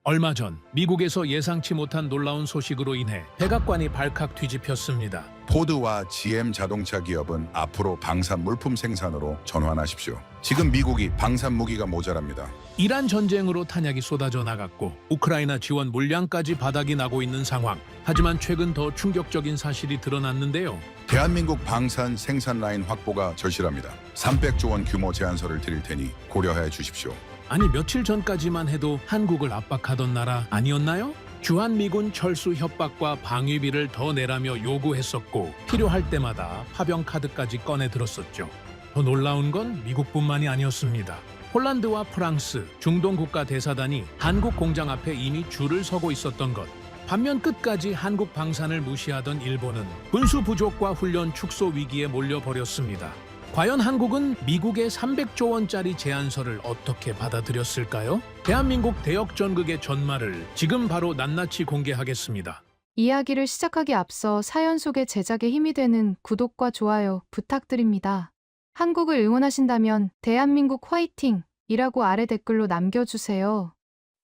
얼마 전 미국에서 예상치 못한 놀라운 소식으로 인해 백악관이 발칵 뒤집혔습니다. 포드와 GM 자동차 기업은 앞으로 방산 물품 생산으로 전환하십시오. 지금 미국이 방산 무기가 모자랍니다. 이란 전쟁으로 탄약이 쏟아져 나갔고 우크라이나 지원 물량까지 바닥이 나고 있는 상황. 하지만 최근 더 충격적인 사실이 드러났는데요. 대한민국 방산 생산 라인 확보가 절실합니다. 300조 원 규모 제안서를 드릴 테니 고려해 주십시오. 아니 며칠 전까지만 해도 한국을 압박하던 나라 아니었나요? 주한미군 철수 협박과 방위비를 더 내라며 요구했었고 필요할 때마다 파병 카드까지 꺼내 들었었죠. 더 놀라운 건 미국뿐만이 아니었습니다. 폴란드와 프랑스, 중동 국가 대사단이 한국 공장 앞에 이미 줄을 서고 있었던 것. 반면 끝까지 한국 방산을 무시하던 일본은 군수 부족과 훈련 축소 위기에 몰려버렸습니다. 과연 한국은 미국의 300조 원짜리 제안서를 어떻게 받아들였을까요? 대한민국 대역전극의 전말을 지금 바로 낱낱이 공개하겠습니다. 이야기를 시작하기 앞서 사연 속의 제작에 힘이 되는 구독과 좋아요 부탁드립니다. 한국을 응원하신다면 대한민국 화이팅! 이라고 아래 댓글로 남겨주세요.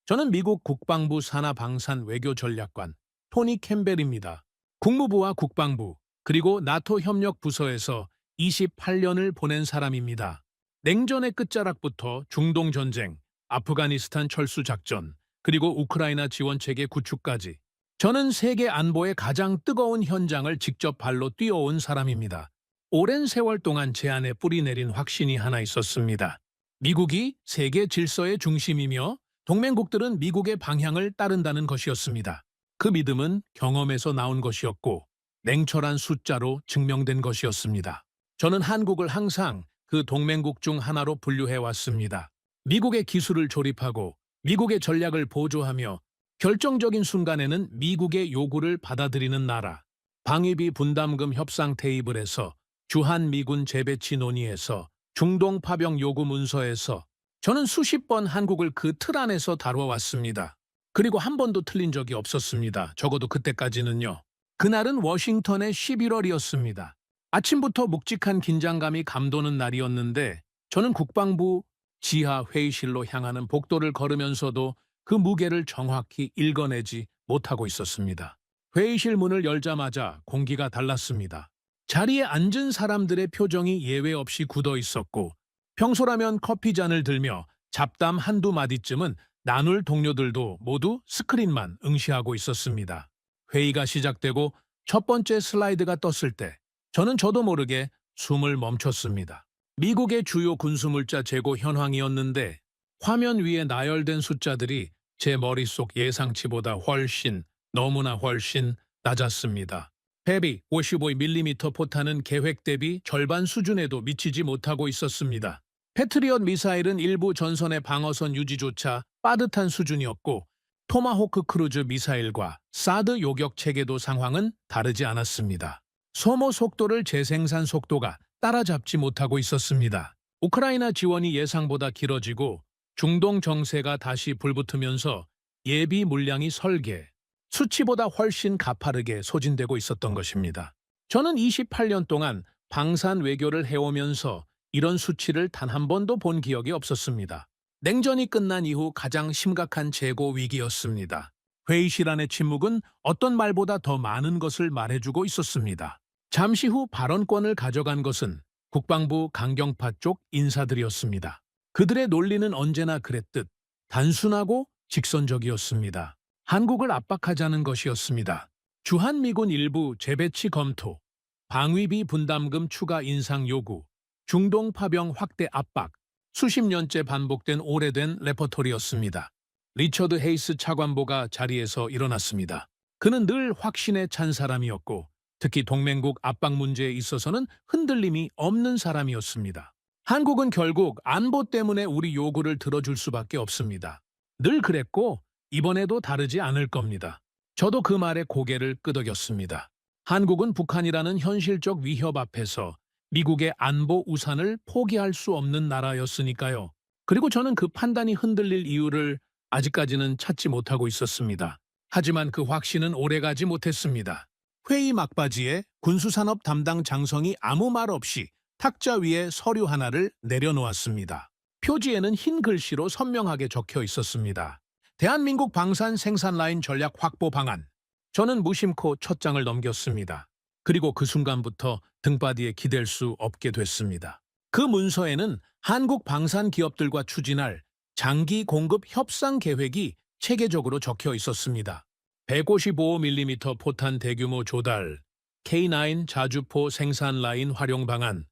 저는 미국 국방부 산하방산 외교전략관 토니 캠벨입니다. 국무부와 국방부 그리고 나토 협력 부서에서 28년을 보낸 사람입니다. 냉전의 끝자락부터 중동 전쟁, 아프가니스탄 철수 작전, 그리고 우크라이나 지원체계 구축까지 저는 세계 안보의 가장 뜨거운 현장을 직접 발로 뛰어온 사람입니다. 오랜 세월 동안 제 안에 뿌리 내린 확신이 하나 있었습니다. 미국이 세계 질서의 중심이며 동맹국들은 미국의 방향을 따른다는 것이었습니다. 그 믿음은 경험에서 나온 것이었고 냉철한 숫자로 증명된 것이었습니다. 저는 한국을 항상 그 동맹국 중 하나로 분류해왔습니다. 미국의 기술을 조립하고 미국의 전략을 보조하며 결정적인 순간에는 미국의 요구를 받아들이는 나라. 방위비 분담금 협상 테이블에서 주한미군 재배치 논의에서 중동 파병 요구 문서에서 저는 수십 번 한국을 그 틀 안에서 다뤄왔습니다. 그리고 한 번도 틀린 적이 없었습니다. 적어도 그때까지는요. 그날은 워싱턴의 11월이었습니다. 아침부터 묵직한 긴장감이 감도는 날이었는데 저는 국방부 지하 회의실로 향하는 복도를 걸으면서도 그 무게를 정확히 읽어내지 못하고 있었습니다. 회의실 문을 열자마자 공기가 달랐습니다. 자리에 앉은 사람들의 표정이 예외 없이 굳어 있었고 평소라면 커피잔을 들며 잡담 한두 마디쯤은 나눌 동료들도 모두 스크린만 응시하고 있었습니다. 회의가 시작되고 첫 번째 슬라이드가 떴을 때 저는 저도 모르게 숨을 멈췄습니다. 미국의 주요 군수물자 재고 현황이었는데 화면 위에 나열된 숫자들이 제 머릿속 예상치보다 너무나 훨씬 낮았습니다. 헤비 55mm 포탄은 계획 대비 절반 수준에도 미치지 못하고 있었습니다. 패트리엇 미사일은 일부 전선의 방어선 유지조차 빠듯한 수준이었고 토마호크 크루즈 미사일과 사드 요격 체계도 상황은 다르지 않았습니다. 소모 속도를 재생산 속도가 따라잡지 못하고 있었습니다. 우크라이나 지원이 예상보다 길어지고 중동 정세가 다시 불붙으면서 예비 물량이 설계, 수치보다 훨씬 가파르게 소진되고 있었던 것입니다. 저는 28년 동안 방산 외교를 해오면서 이런 수치를 단 한 번도 본 기억이 없었습니다. 냉전이 끝난 이후 가장 심각한 재고 위기였습니다. 회의실 안의 침묵은 어떤 말보다 더 많은 것을 말해주고 있었습니다. 잠시 후 발언권을 가져간 것은 국방부 강경파 쪽 인사들이었습니다. 그들의 논리는 언제나 그랬듯 단순하고 직선적이었습니다. 한국을 압박하자는 것이었습니다. 주한미군 일부 재배치 검토, 방위비 분담금 추가 인상 요구, 중동 파병 확대 압박, 수십 년째 반복된 오래된 레퍼토리였습니다. 리처드 헤이스 차관보가 자리에서 일어났습니다. 그는 늘 확신에 찬 사람이었고 특히 동맹국 압박 문제에 있어서는 흔들림이 없는 사람이었습니다. 한국은 결국 안보 때문에 우리 요구를 들어줄 수밖에 없습니다. 늘 그랬고 이번에도 다르지 않을 겁니다. 저도 그 말에 고개를 끄덕였습니다. 한국은 북한이라는 현실적 위협 앞에서 미국의 안보 우산을 포기할 수 없는 나라였으니까요. 그리고 저는 그 판단이 흔들릴 이유를 아직까지는 찾지 못하고 있었습니다. 하지만 그 확신은 오래가지 못했습니다. 회의 막바지에 군수산업 담당 장성이 아무 말 없이 탁자 위에 서류 하나를 내려놓았습니다. 표지에는 흰 글씨로 선명하게 적혀 있었습니다. 대한민국 방산 생산 라인 전략 확보 방안. 저는 무심코 첫 장을 넘겼습니다. 그리고 그 순간부터 등바디에 기댈 수 없게 됐습니다. 그 문서에는 한국 방산 기업들과 추진할 장기 공급 협상 계획이 체계적으로 적혀 있었습니다. 155mm 포탄 대규모 조달, K9 자주포 생산 라인 활용 방안,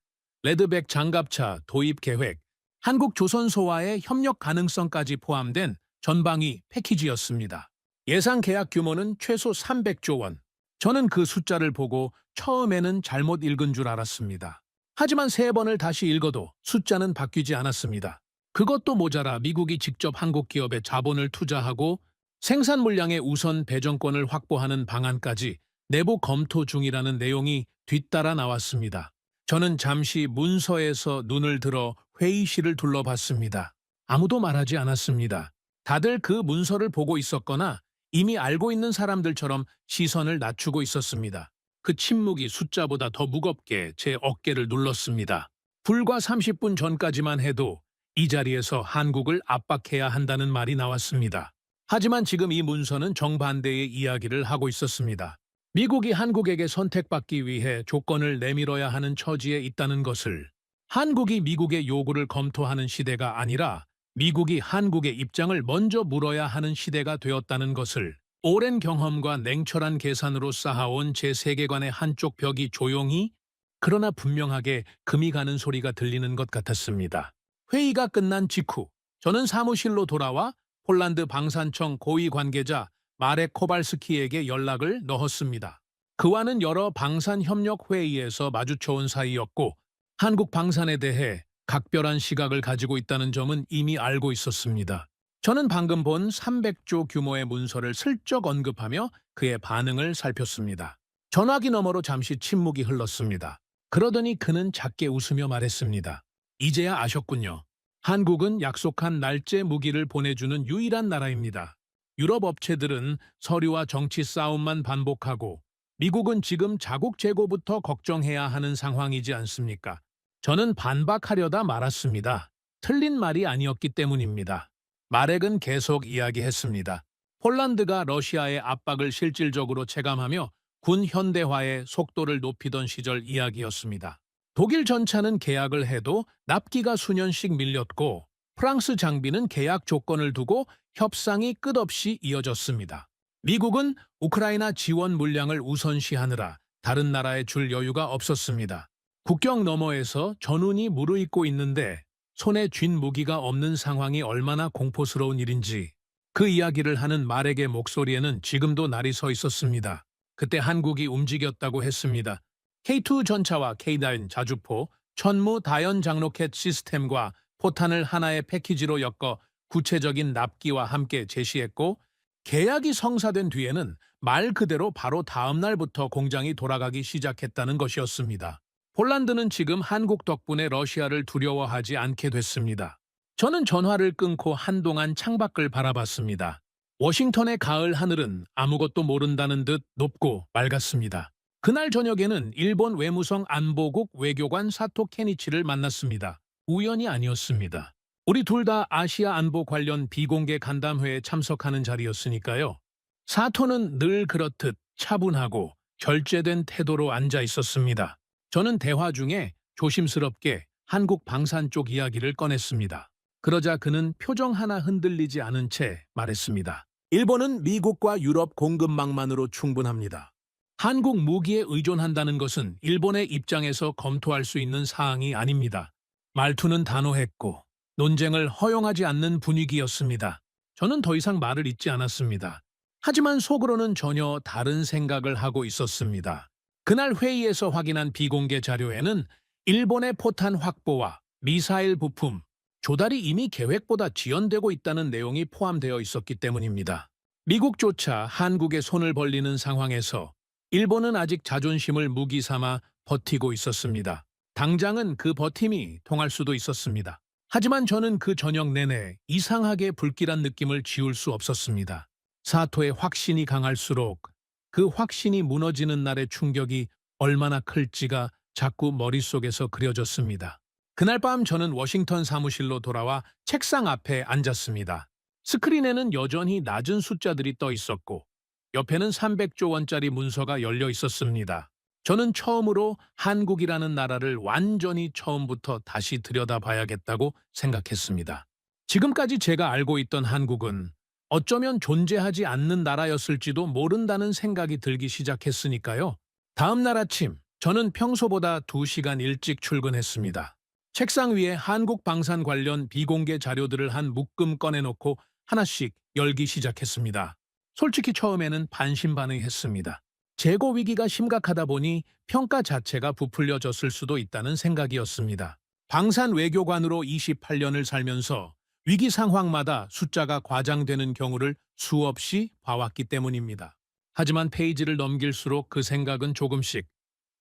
레드백 장갑차 도입 계획, 한국조선소와의 협력 가능성까지 포함된 전방위 패키지였습니다. 예상 계약 규모는 최소 300조 원. 저는 그 숫자를 보고 처음에는 잘못 읽은 줄 알았습니다. 하지만 3번을 다시 읽어도 숫자는 바뀌지 않았습니다. 그것도 모자라 미국이 직접 한국 기업에 자본을 투자하고 생산 물량의 우선 배정권을 확보하는 방안까지 내부 검토 중이라는 내용이 뒤따라 나왔습니다. 저는 잠시 문서에서 눈을 들어 회의실을 둘러봤습니다. 아무도 말하지 않았습니다. 다들 그 문서를 보고 있었거나 이미 알고 있는 사람들처럼 시선을 낮추고 있었습니다. 그 침묵이 숫자보다 더 무겁게 제 어깨를 눌렀습니다. 불과 30분 전까지만 해도 이 자리에서 한국을 압박해야 한다는 말이 나왔습니다. 하지만 지금 이 문서는 정반대의 이야기를 하고 있었습니다. 미국이 한국에게 선택받기 위해 조건을 내밀어야 하는 처지에 있다는 것을, 한국이 미국의 요구를 검토하는 시대가 아니라 미국이 한국의 입장을 먼저 물어야 하는 시대가 되었다는 것을, 오랜 경험과 냉철한 계산으로 쌓아온 제 세계관의 한쪽 벽이 조용히 그러나 분명하게 금이 가는 소리가 들리는 것 같았습니다. 회의가 끝난 직후 저는 사무실로 돌아와 폴란드 방산청 고위 관계자 마렉 코발스키에게 연락을 넣었습니다. 그와는 여러 방산협력 회의에서 마주쳐온 사이였고 한국 방산에 대해 각별한 시각을 가지고 있다는 점은 이미 알고 있었습니다. 저는 방금 본 300조 규모의 문서를 슬쩍 언급하며 그의 반응을 살폈습니다. 전화기 너머로 잠시 침묵이 흘렀습니다. 그러더니 그는 작게 웃으며 말했습니다. 이제야 아셨군요. 한국은 약속한 날짜 무기를 보내주는 유일한 나라입니다. 유럽 업체들은 서류와 정치 싸움만 반복하고 미국은 지금 자국 재고부터 걱정해야 하는 상황이지 않습니까? 저는 반박하려다 말았습니다. 틀린 말이 아니었기 때문입니다. 마렉은 계속 이야기했습니다. 폴란드가 러시아의 압박을 실질적으로 체감하며 군 현대화의 속도를 높이던 시절 이야기였습니다. 독일 전차는 계약을 해도 납기가 수년씩 밀렸고 프랑스 장비는 계약 조건을 두고 협상이 끝없이 이어졌습니다. 미국은 우크라이나 지원 물량을 우선시하느라 다른 나라에 줄 여유가 없었습니다. 국경 너머에서 전운이 무르익고 있는데 손에 쥔 무기가 없는 상황이 얼마나 공포스러운 일인지 그 이야기를 하는 마렉의 목소리에는 지금도 날이 서 있었습니다. 그때 한국이 움직였다고 했습니다. K2 전차와 K9 자주포, 천무 다연 장로켓 시스템과 포탄을 하나의 패키지로 엮어 구체적인 납기와 함께 제시했고 계약이 성사된 뒤에는 말 그대로 바로 다음 날부터 공장이 돌아가기 시작했다는 것이었습니다. 폴란드는 지금 한국 덕분에 러시아를 두려워하지 않게 됐습니다. 저는 전화를 끊고 한동안 창밖을 바라봤습니다. 워싱턴의 가을 하늘은 아무것도 모른다는 듯 높고 맑았습니다. 그날 저녁에는 일본 외무성 안보국 외교관 사토 케니치를 만났습니다. 우연이 아니었습니다. 우리 둘 다 아시아 안보 관련 비공개 간담회에 참석하는 자리였으니까요. 사토는 늘 그렇듯 차분하고 결제된 태도로 앉아 있었습니다. 저는 대화 중에 조심스럽게 한국 방산 쪽 이야기를 꺼냈습니다. 그러자 그는 표정 하나 흔들리지 않은 채 말했습니다. 일본은 미국과 유럽 공급망만으로 충분합니다. 한국 무기에 의존한다는 것은 일본의 입장에서 검토할 수 있는 사항이 아닙니다. 말투는 단호했고 논쟁을 허용하지 않는 분위기였습니다. 저는 더 이상 말을 잇지 않았습니다. 하지만 속으로는 전혀 다른 생각을 하고 있었습니다. 그날 회의에서 확인한 비공개 자료에는 일본의 포탄 확보와 미사일 부품, 조달이 이미 계획보다 지연되고 있다는 내용이 포함되어 있었기 때문입니다. 미국조차 한국에 손을 벌리는 상황에서 일본은 아직 자존심을 무기 삼아 버티고 있었습니다. 당장은 그 버팀이 통할 수도 있었습니다. 하지만 저는 그 저녁 내내 이상하게 불길한 느낌을 지울 수 없었습니다. 사토의 확신이 강할수록 그 확신이 무너지는 날의 충격이 얼마나 클지가 자꾸 머릿속에서 그려졌습니다. 그날 밤 저는 워싱턴 사무실로 돌아와 책상 앞에 앉았습니다. 스크린에는 여전히 낮은 숫자들이 떠 있었고 옆에는 300조 원짜리 문서가 열려 있었습니다. 저는 처음으로 한국이라는 나라를 완전히 처음부터 다시 들여다봐야겠다고 생각했습니다. 지금까지 제가 알고 있던 한국은 어쩌면 존재하지 않는 나라였을지도 모른다는 생각이 들기 시작했으니까요. 다음 날 아침, 저는 평소보다 2시간 일찍 출근했습니다. 책상 위에 한국 방산 관련 비공개 자료들을 한 묶음 꺼내놓고 하나씩 열기 시작했습니다. 솔직히 처음에는 반신반의했습니다. 재고 위기가 심각하다 보니 평가 자체가 부풀려졌을 수도 있다는 생각이었습니다. 방산 외교관으로 28년을 살면서 위기 상황마다 숫자가 과장되는 경우를 수없이 봐왔기 때문입니다. 하지만 페이지를 넘길수록 그 생각은 조금씩,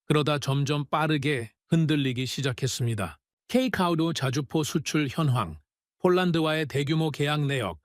그러다 점점 빠르게 흔들리기 시작했습니다. K카우도 자주포 수출 현황, 폴란드와의 대규모 계약 내역,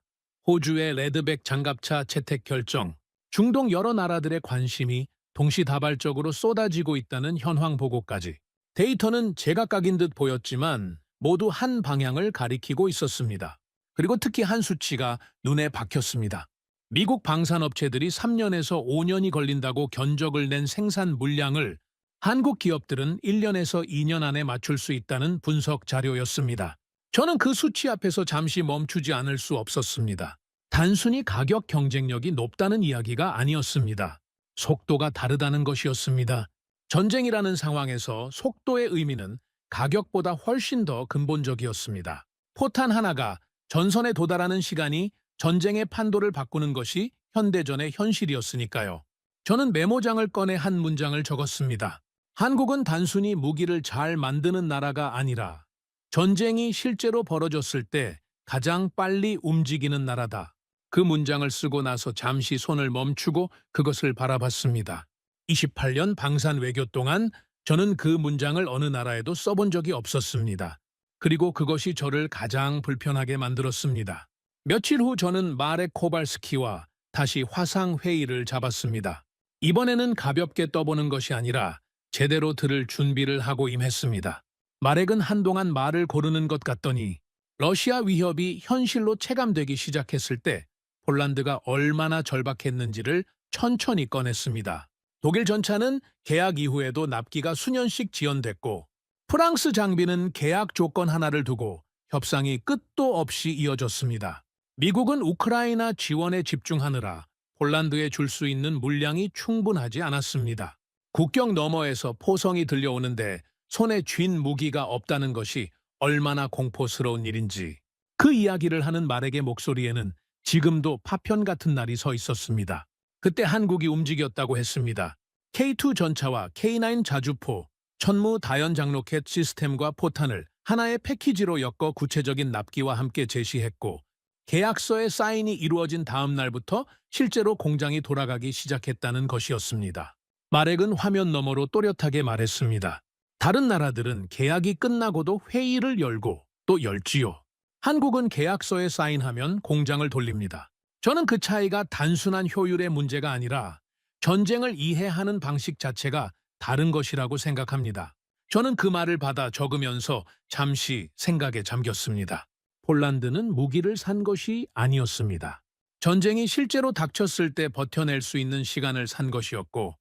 호주의 레드백 장갑차 채택 결정, 중동 여러 나라들의 관심이 동시다발적으로 쏟아지고 있다는 현황 보고까지. 데이터는 제각각인 듯 보였지만 모두 한 방향을 가리키고 있었습니다. 그리고 특히 한 수치가 눈에 박혔습니다. 미국 방산업체들이 3년에서 5년이 걸린다고 견적을 낸 생산 물량을 한국 기업들은 1년에서 2년 안에 맞출 수 있다는 분석 자료였습니다. 저는 그 수치 앞에서 잠시 멈추지 않을 수 없었습니다. 단순히 가격 경쟁력이 높다는 이야기가 아니었습니다. 속도가 다르다는 것이었습니다. 전쟁이라는 상황에서 속도의 의미는 가격보다 훨씬 더 근본적이었습니다. 포탄 하나가 전선에 도달하는 시간이 전쟁의 판도를 바꾸는 것이 현대전의 현실이었으니까요. 저는 메모장을 꺼내 한 문장을 적었습니다. 한국은 단순히 무기를 잘 만드는 나라가 아니라 전쟁이 실제로 벌어졌을 때 가장 빨리 움직이는 나라다. 그 문장을 쓰고 나서 잠시 손을 멈추고 그것을 바라봤습니다. 28년 방산 외교 동안 저는 그 문장을 어느 나라에도 써본 적이 없었습니다. 그리고 그것이 저를 가장 불편하게 만들었습니다. 며칠 후 저는 마렉 코발스키와 다시 화상 회의를 잡았습니다. 이번에는 가볍게 떠보는 것이 아니라 제대로 들을 준비를 하고 임했습니다. 마렉은 한동안 말을 고르는 것 같더니 러시아 위협이 현실로 체감되기 시작했을 때 폴란드가 얼마나 절박했는지를 천천히 꺼냈습니다. 독일 전차는 계약 이후에도 납기가 수년씩 지연됐고 프랑스 장비는 계약 조건 하나를 두고 협상이 끝도 없이 이어졌습니다. 미국은 우크라이나 지원에 집중하느라 폴란드에 줄 수 있는 물량이 충분하지 않았습니다. 국경 너머에서 포성이 들려오는데 손에 쥔 무기가 없다는 것이 얼마나 공포스러운 일인지 그 이야기를 하는 말에게 목소리에는 지금도 파편 같은 날이 서 있었습니다. 그때 한국이 움직였다고 했습니다. K2 전차와 K9 자주포, 천무 다연장 로켓 시스템과 포탄을 하나의 패키지로 엮어 구체적인 납기와 함께 제시했고 계약서에 사인이 이루어진 다음 날부터 실제로 공장이 돌아가기 시작했다는 것이었습니다. 마렉은 화면 너머로 또렷하게 말했습니다. 다른 나라들은 계약이 끝나고도 회의를 열고 또 열지요. 한국은 계약서에 사인하면 공장을 돌립니다. 저는 그 차이가 단순한 효율의 문제가 아니라 전쟁을 이해하는 방식 자체가 다른 것이라고 생각합니다. 저는 그 말을 받아 적으면서 잠시 생각에 잠겼습니다. 폴란드는 무기를 산 것이 아니었습니다. 전쟁이 실제로 닥쳤을 때 버텨낼 수 있는 시간을 산 것이었고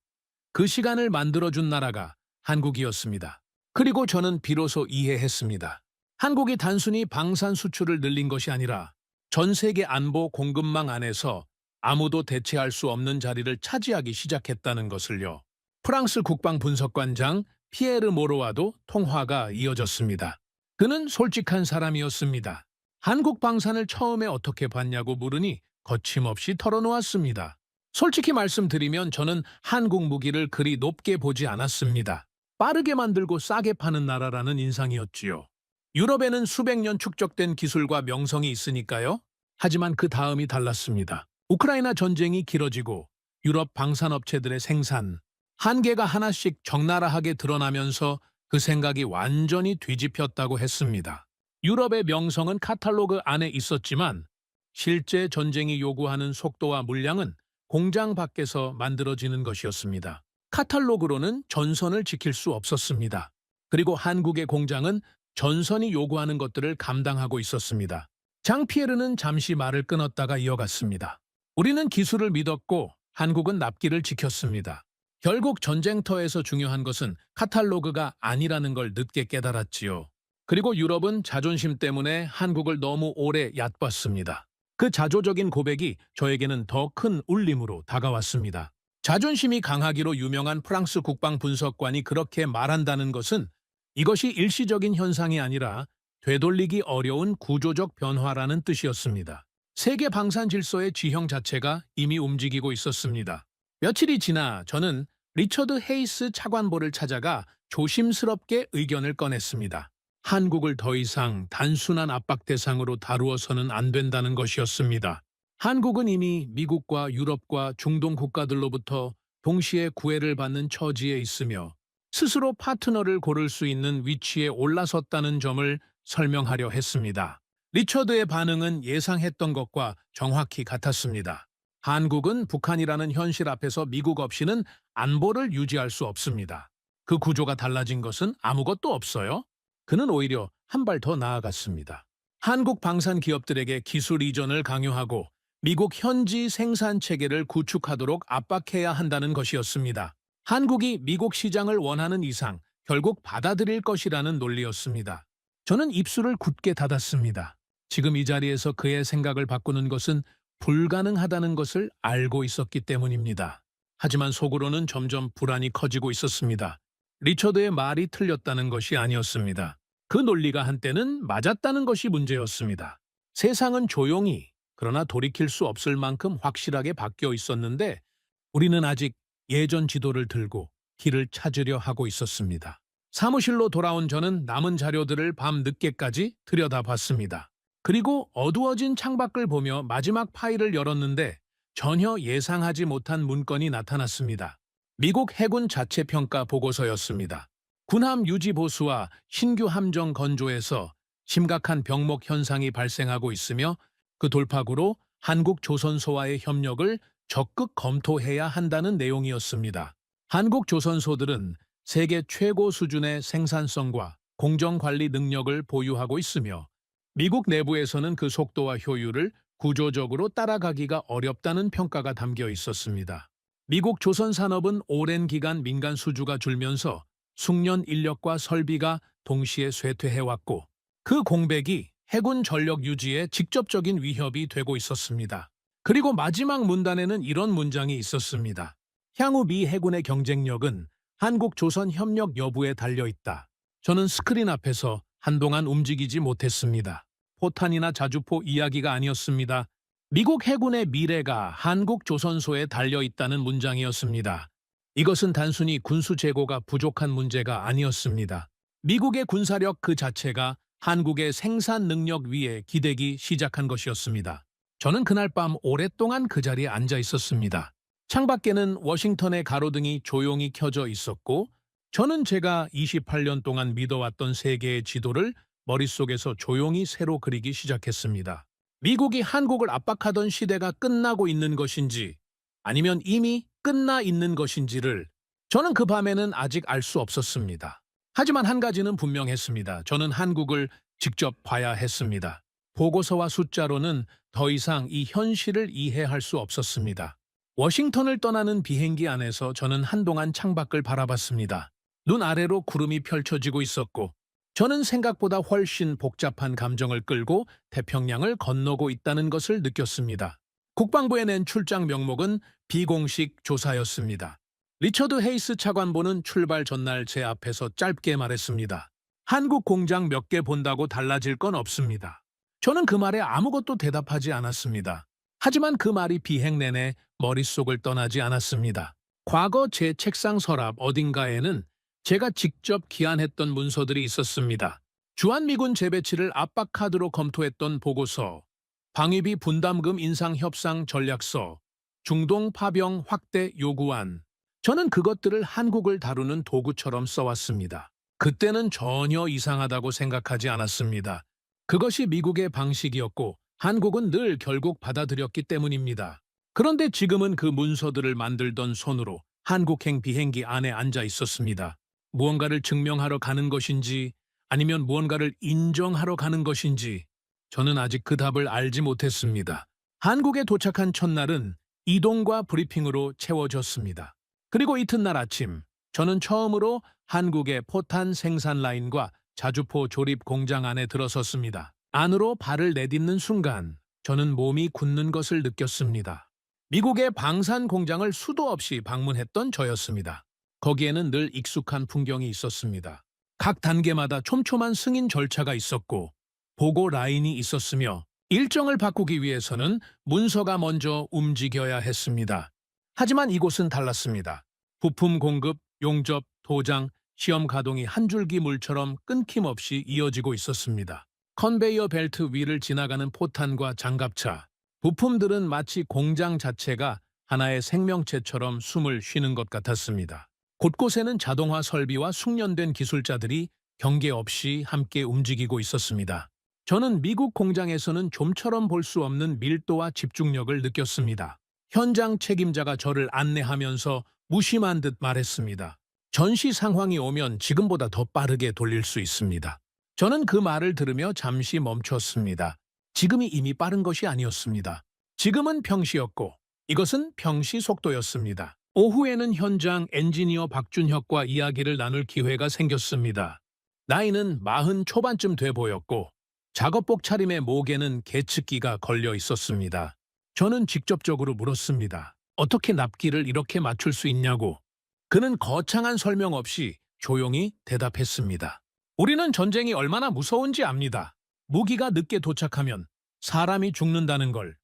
그 시간을 만들어준 나라가 한국이었습니다. 그리고 저는 비로소 이해했습니다. 한국이 단순히 방산 수출을 늘린 것이 아니라 전 세계 안보 공급망 안에서 아무도 대체할 수 없는 자리를 차지하기 시작했다는 것을요. 프랑스 국방분석관장 피에르 모로와도 통화가 이어졌습니다. 그는 솔직한 사람이었습니다. 한국 방산을 처음에 어떻게 봤냐고 물으니 거침없이 털어놓았습니다. 솔직히 말씀드리면 저는 한국 무기를 그리 높게 보지 않았습니다. 빠르게 만들고 싸게 파는 나라라는 인상이었지요. 유럽에는 수백 년 축적된 기술과 명성이 있으니까요. 하지만 그 다음이 달랐습니다. 우크라이나 전쟁이 길어지고 유럽 방산업체들의 생산, 한계가 하나씩 적나라하게 드러나면서 그 생각이 완전히 뒤집혔다고 했습니다. 유럽의 명성은 카탈로그 안에 있었지만 실제 전쟁이 요구하는 속도와 물량은 공장 밖에서 만들어지는 것이었습니다. 카탈로그로는 전선을 지킬 수 없었습니다. 그리고 한국의 공장은 전선이 요구하는 것들을 감당하고 있었습니다. 장피에르는 잠시 말을 끊었다가 이어갔습니다. 우리는 기술을 믿었고 한국은 납기를 지켰습니다. 결국 전쟁터에서 중요한 것은 카탈로그가 아니라는 걸 늦게 깨달았지요. 그리고 유럽은 자존심 때문에 한국을 너무 오래 얕봤습니다. 그 자조적인 고백이 저에게는 더 큰 울림으로 다가왔습니다. 자존심이 강하기로 유명한 프랑스 국방 분석관이 그렇게 말한다는 것은 이것이 일시적인 현상이 아니라 되돌리기 어려운 구조적 변화라는 뜻이었습니다. 세계 방산 질서의 지형 자체가 이미 움직이고 있었습니다. 며칠이 지나 저는 리처드 헤이스 차관보를 찾아가 조심스럽게 의견을 꺼냈습니다. 한국을 더 이상 단순한 압박 대상으로 다루어서는 안 된다는 것이었습니다. 한국은 이미 미국과 유럽과 중동 국가들로부터 동시에 구애를 받는 처지에 있으며 스스로 파트너를 고를 수 있는 위치에 올라섰다는 점을 설명하려 했습니다. 리처드의 반응은 예상했던 것과 정확히 같았습니다. 한국은 북한이라는 현실 앞에서 미국 없이는 안보를 유지할 수 없습니다. 그 구조가 달라진 것은 아무것도 없어요. 그는 오히려 한 발 더 나아갔습니다. 한국 방산 기업들에게 기술 이전을 강요하고 미국 현지 생산 체계를 구축하도록 압박해야 한다는 것이었습니다. 한국이 미국 시장을 원하는 이상 결국 받아들일 것이라는 논리였습니다. 저는 입술을 굳게 닫았습니다. 지금 이 자리에서 그의 생각을 바꾸는 것은 불가능하다는 것을 알고 있었기 때문입니다. 하지만 속으로는 점점 불안이 커지고 있었습니다. 리처드의 말이 틀렸다는 것이 아니었습니다. 그 논리가 한때는 맞았다는 것이 문제였습니다. 세상은 조용히 그러나 돌이킬 수 없을 만큼 확실하게 바뀌어 있었는데 우리는 아직 예전 지도를 들고 길을 찾으려 하고 있었습니다. 사무실로 돌아온 저는 남은 자료들을 밤 늦게까지 들여다봤습니다. 그리고 어두워진 창밖을 보며 마지막 파일을 열었는데 전혀 예상하지 못한 문건이 나타났습니다. 미국 해군 자체평가 보고서였습니다. 군함 유지 보수와 신규 함정 건조에서 심각한 병목 현상이 발생하고 있으며 그 돌파구로 한국 조선소와의 협력을 적극 검토해야 한다는 내용이었습니다. 한국 조선소들은 세계 최고 수준의 생산성과 공정관리 능력을 보유하고 있으며 미국 내부에서는 그 속도와 효율을 구조적으로 따라가기가 어렵다는 평가가 담겨 있었습니다. 미국 조선산업은 오랜 기간 민간 수주가 줄면서 숙련 인력과 설비가 동시에 쇠퇴해왔고 그 공백이 해군 전력 유지에 직접적인 위협이 되고 있었습니다. 그리고 마지막 문단에는 이런 문장이 있었습니다. 향후 미 해군의 경쟁력은 한국-조선 협력 여부에 달려있다. 저는 스크린 앞에서 한동안 움직이지 못했습니다. 포탄이나 자주포 이야기가 아니었습니다. 미국 해군의 미래가 한국-조선소에 달려있다는 문장이었습니다. 이것은 단순히 군수 재고가 부족한 문제가 아니었습니다. 미국의 군사력 그 자체가 한국의 생산 능력 위에 기대기 시작한 것이었습니다. 저는 그날 밤 오랫동안 그 자리에 앉아 있었습니다. 창밖에는 워싱턴의 가로등이 조용히 켜져 있었고 저는 제가 28년 동안 믿어왔던 세계의 지도를 머릿속에서 조용히 새로 그리기 시작했습니다. 미국이 한국을 압박하던 시대가 끝나고 있는 것인지 아니면 이미 끝나 있는 것인지를 저는 그 밤에는 아직 알 수 없었습니다. 하지만 한 가지는 분명했습니다. 저는 한국을 직접 봐야 했습니다. 보고서와 숫자로는 더 이상 이 현실을 이해할 수 없었습니다. 워싱턴을 떠나는 비행기 안에서 저는 한동안 창밖을 바라봤습니다. 눈 아래로 구름이 펼쳐지고 있었고 저는 생각보다 훨씬 복잡한 감정을 끌고 태평양을 건너고 있다는 것을 느꼈습니다. 국방부에 낸 출장 명목은 비공식 조사였습니다. 리처드 헤이스 차관보는 출발 전날 제 앞에서 짧게 말했습니다. 한국 공장 몇 개 본다고 달라질 건 없습니다. 저는 그 말에 아무것도 대답하지 않았습니다. 하지만 그 말이 비행 내내 머릿속을 떠나지 않았습니다. 과거 제 책상 서랍 어딘가에는 제가 직접 기한했던 문서들이 있었습니다. 주한미군 재배치를 압박카드로 검토했던 보고서, 방위비 분담금 인상 협상 전략서, 중동 파병 확대 요구안. 저는 그것들을 한국을 다루는 도구처럼 써왔습니다. 그때는 전혀 이상하다고 생각하지 않았습니다. 그것이 미국의 방식이었고 한국은 늘 결국 받아들였기 때문입니다. 그런데 지금은 그 문서들을 만들던 손으로 한국행 비행기 안에 앉아 있었습니다. 무언가를 증명하러 가는 것인지 아니면 무언가를 인정하러 가는 것인지 저는 아직 그 답을 알지 못했습니다. 한국에 도착한 첫날은 이동과 브리핑으로 채워졌습니다. 그리고 이튿날 아침, 저는 처음으로 한국의 포탄 생산 라인과 자주포 조립 공장 안에 들어섰습니다. 안으로 발을 내딛는 순간 저는 몸이 굳는 것을 느꼈습니다. 미국의 방산 공장을 수도 없이 방문했던 저였습니다. 거기에는 늘 익숙한 풍경이 있었습니다. 각 단계마다 촘촘한 승인 절차가 있었고 보고 라인이 있었으며 일정을 바꾸기 위해서는 문서가 먼저 움직여야 했습니다. 하지만 이곳은 달랐습니다. 부품 공급, 용접, 도장, 시험 가동이 한 줄기 물처럼 끊김없이 이어지고 있었습니다. 컨베이어 벨트 위를 지나가는 포탄과 장갑차, 부품들은 마치 공장 자체가 하나의 생명체처럼 숨을 쉬는 것 같았습니다. 곳곳에는 자동화 설비와 숙련된 기술자들이 경계 없이 함께 움직이고 있었습니다. 저는 미국 공장에서는 좀처럼 볼 수 없는 밀도와 집중력을 느꼈습니다. 현장 책임자가 저를 안내하면서 무심한 듯 말했습니다. 전시 상황이 오면 지금보다 더 빠르게 돌릴 수 있습니다. 저는 그 말을 들으며 잠시 멈췄습니다. 지금이 이미 빠른 것이 아니었습니다. 지금은 평시였고 이것은 평시 속도였습니다. 오후에는 현장 엔지니어 박준혁과 이야기를 나눌 기회가 생겼습니다. 나이는 40 초반쯤 돼 보였고 작업복 차림의 목에는 계측기가 걸려 있었습니다. 저는 직접적으로 물었습니다. 어떻게 납기를 이렇게 맞출 수 있냐고. 그는 거창한 설명 없이 조용히 대답했습니다. 우리는 전쟁이 얼마나 무서운지 압니다. 무기가 늦게 도착하면 사람이 죽는다는 걸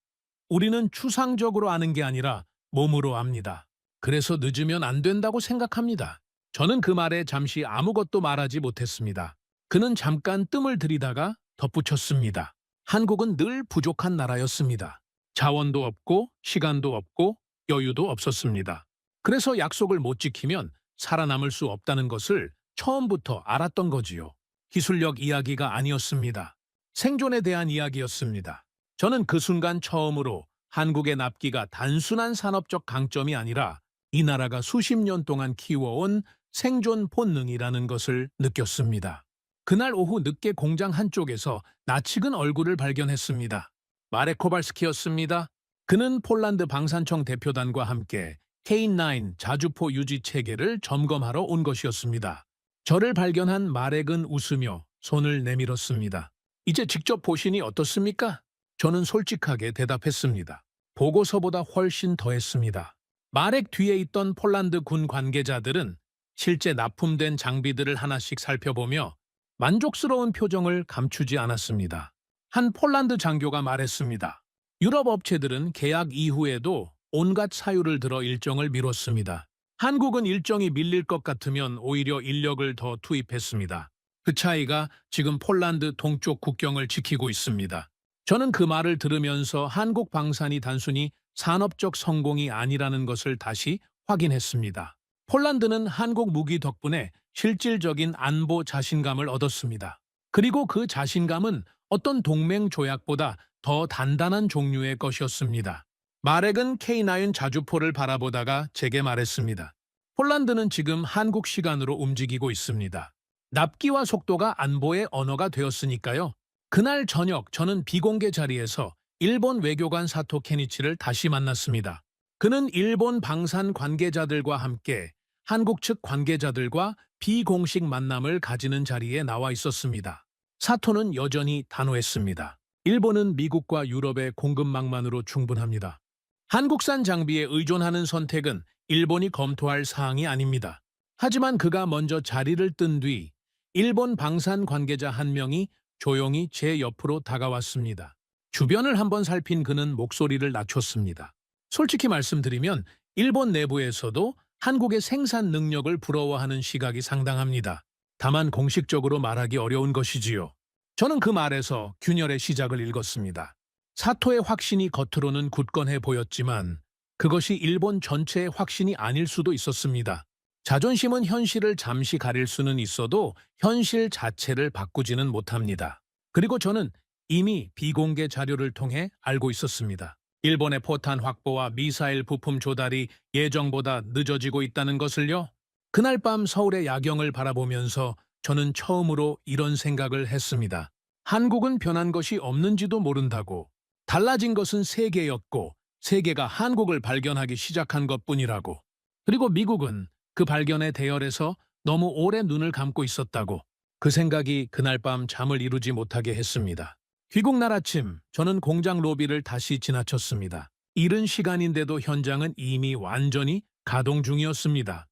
우리는 추상적으로 아는 게 아니라 몸으로 압니다. 그래서 늦으면 안 된다고 생각합니다. 저는 그 말에 잠시 아무것도 말하지 못했습니다. 그는 잠깐 뜸을 들이다가 덧붙였습니다. 한국은 늘 부족한 나라였습니다. 자원도 없고 시간도 없고 여유도 없었습니다. 그래서 약속을 못 지키면 살아남을 수 없다는 것을 처음부터 알았던 거지요. 기술력 이야기가 아니었습니다. 생존에 대한 이야기였습니다. 저는 그 순간 처음으로 한국의 납기가 단순한 산업적 강점이 아니라 이 나라가 수십 년 동안 키워온 생존 본능이라는 것을 느꼈습니다. 그날 오후 늦게 공장 한쪽에서 낯익은 얼굴을 발견했습니다. 마렉 코발스키였습니다. 그는 폴란드 방산청 대표단과 함께 K9 자주포 유지 체계를 점검하러 온 것이었습니다. 저를 발견한 마렉은 웃으며 손을 내밀었습니다. 이제 직접 보시니 어떻습니까? 저는 솔직하게 대답했습니다. 보고서보다 훨씬 더했습니다. 마렉 뒤에 있던 폴란드 군 관계자들은 실제 납품된 장비들을 하나씩 살펴보며 만족스러운 표정을 감추지 않았습니다. 한 폴란드 장교가 말했습니다. 유럽 업체들은 계약 이후에도 온갖 사유를 들어 일정을 미뤘습니다. 한국은 일정이 밀릴 것 같으면 오히려 인력을 더 투입했습니다. 그 차이가 지금 폴란드 동쪽 국경을 지키고 있습니다. 저는 그 말을 들으면서 한국 방산이 단순히 산업적 성공이 아니라는 것을 다시 확인했습니다. 폴란드는 한국 무기 덕분에 실질적인 안보 자신감을 얻었습니다. 그리고 그 자신감은 어떤 동맹 조약보다 더 단단한 종류의 것이었습니다. 마렉은 K9 자주포를 바라보다가 제게 말했습니다. 폴란드는 지금 한국 시간으로 움직이고 있습니다. 납기와 속도가 안보의 언어가 되었으니까요. 그날 저녁 저는 비공개 자리에서 일본 외교관 사토 케니치를 다시 만났습니다. 그는 일본 방산 관계자들과 함께 한국 측 관계자들과 비공식 만남을 가지는 자리에 나와 있었습니다. 사토는 여전히 단호했습니다. 일본은 미국과 유럽의 공급망만으로 충분합니다. 한국산 장비에 의존하는 선택은 일본이 검토할 사항이 아닙니다. 하지만 그가 먼저 자리를 뜬 뒤 일본 방산 관계자 한 명이 조용히 제 옆으로 다가왔습니다. 주변을 한번 살핀 그는 목소리를 낮췄습니다. 솔직히 말씀드리면 일본 내부에서도 한국의 생산 능력을 부러워하는 시각이 상당합니다. 다만 공식적으로 말하기 어려운 것이지요. 저는 그 말에서 균열의 시작을 읽었습니다. 사토의 확신이 겉으로는 굳건해 보였지만 그것이 일본 전체의 확신이 아닐 수도 있었습니다. 자존심은 현실을 잠시 가릴 수는 있어도 현실 자체를 바꾸지는 못합니다. 그리고 저는 이미 비공개 자료를 통해 알고 있었습니다. 일본의 포탄 확보와 미사일 부품 조달이 예정보다 늦어지고 있다는 것을요. 그날 밤 서울의 야경을 바라보면서 저는 처음으로 이런 생각을 했습니다. 한국은 변한 것이 없는지도 모른다고. 달라진 것은 세계였고 세계가 한국을 발견하기 시작한 것뿐이라고. 그리고 미국은 그 발견에 대열해서 너무 오래 눈을 감고 있었다고. 그 생각이 그날 밤 잠을 이루지 못하게 했습니다. 귀국날 아침, 저는 공장 로비를 다시 지나쳤습니다. 이른 시간인데도 현장은 이미 완전히 가동 중이었습니다.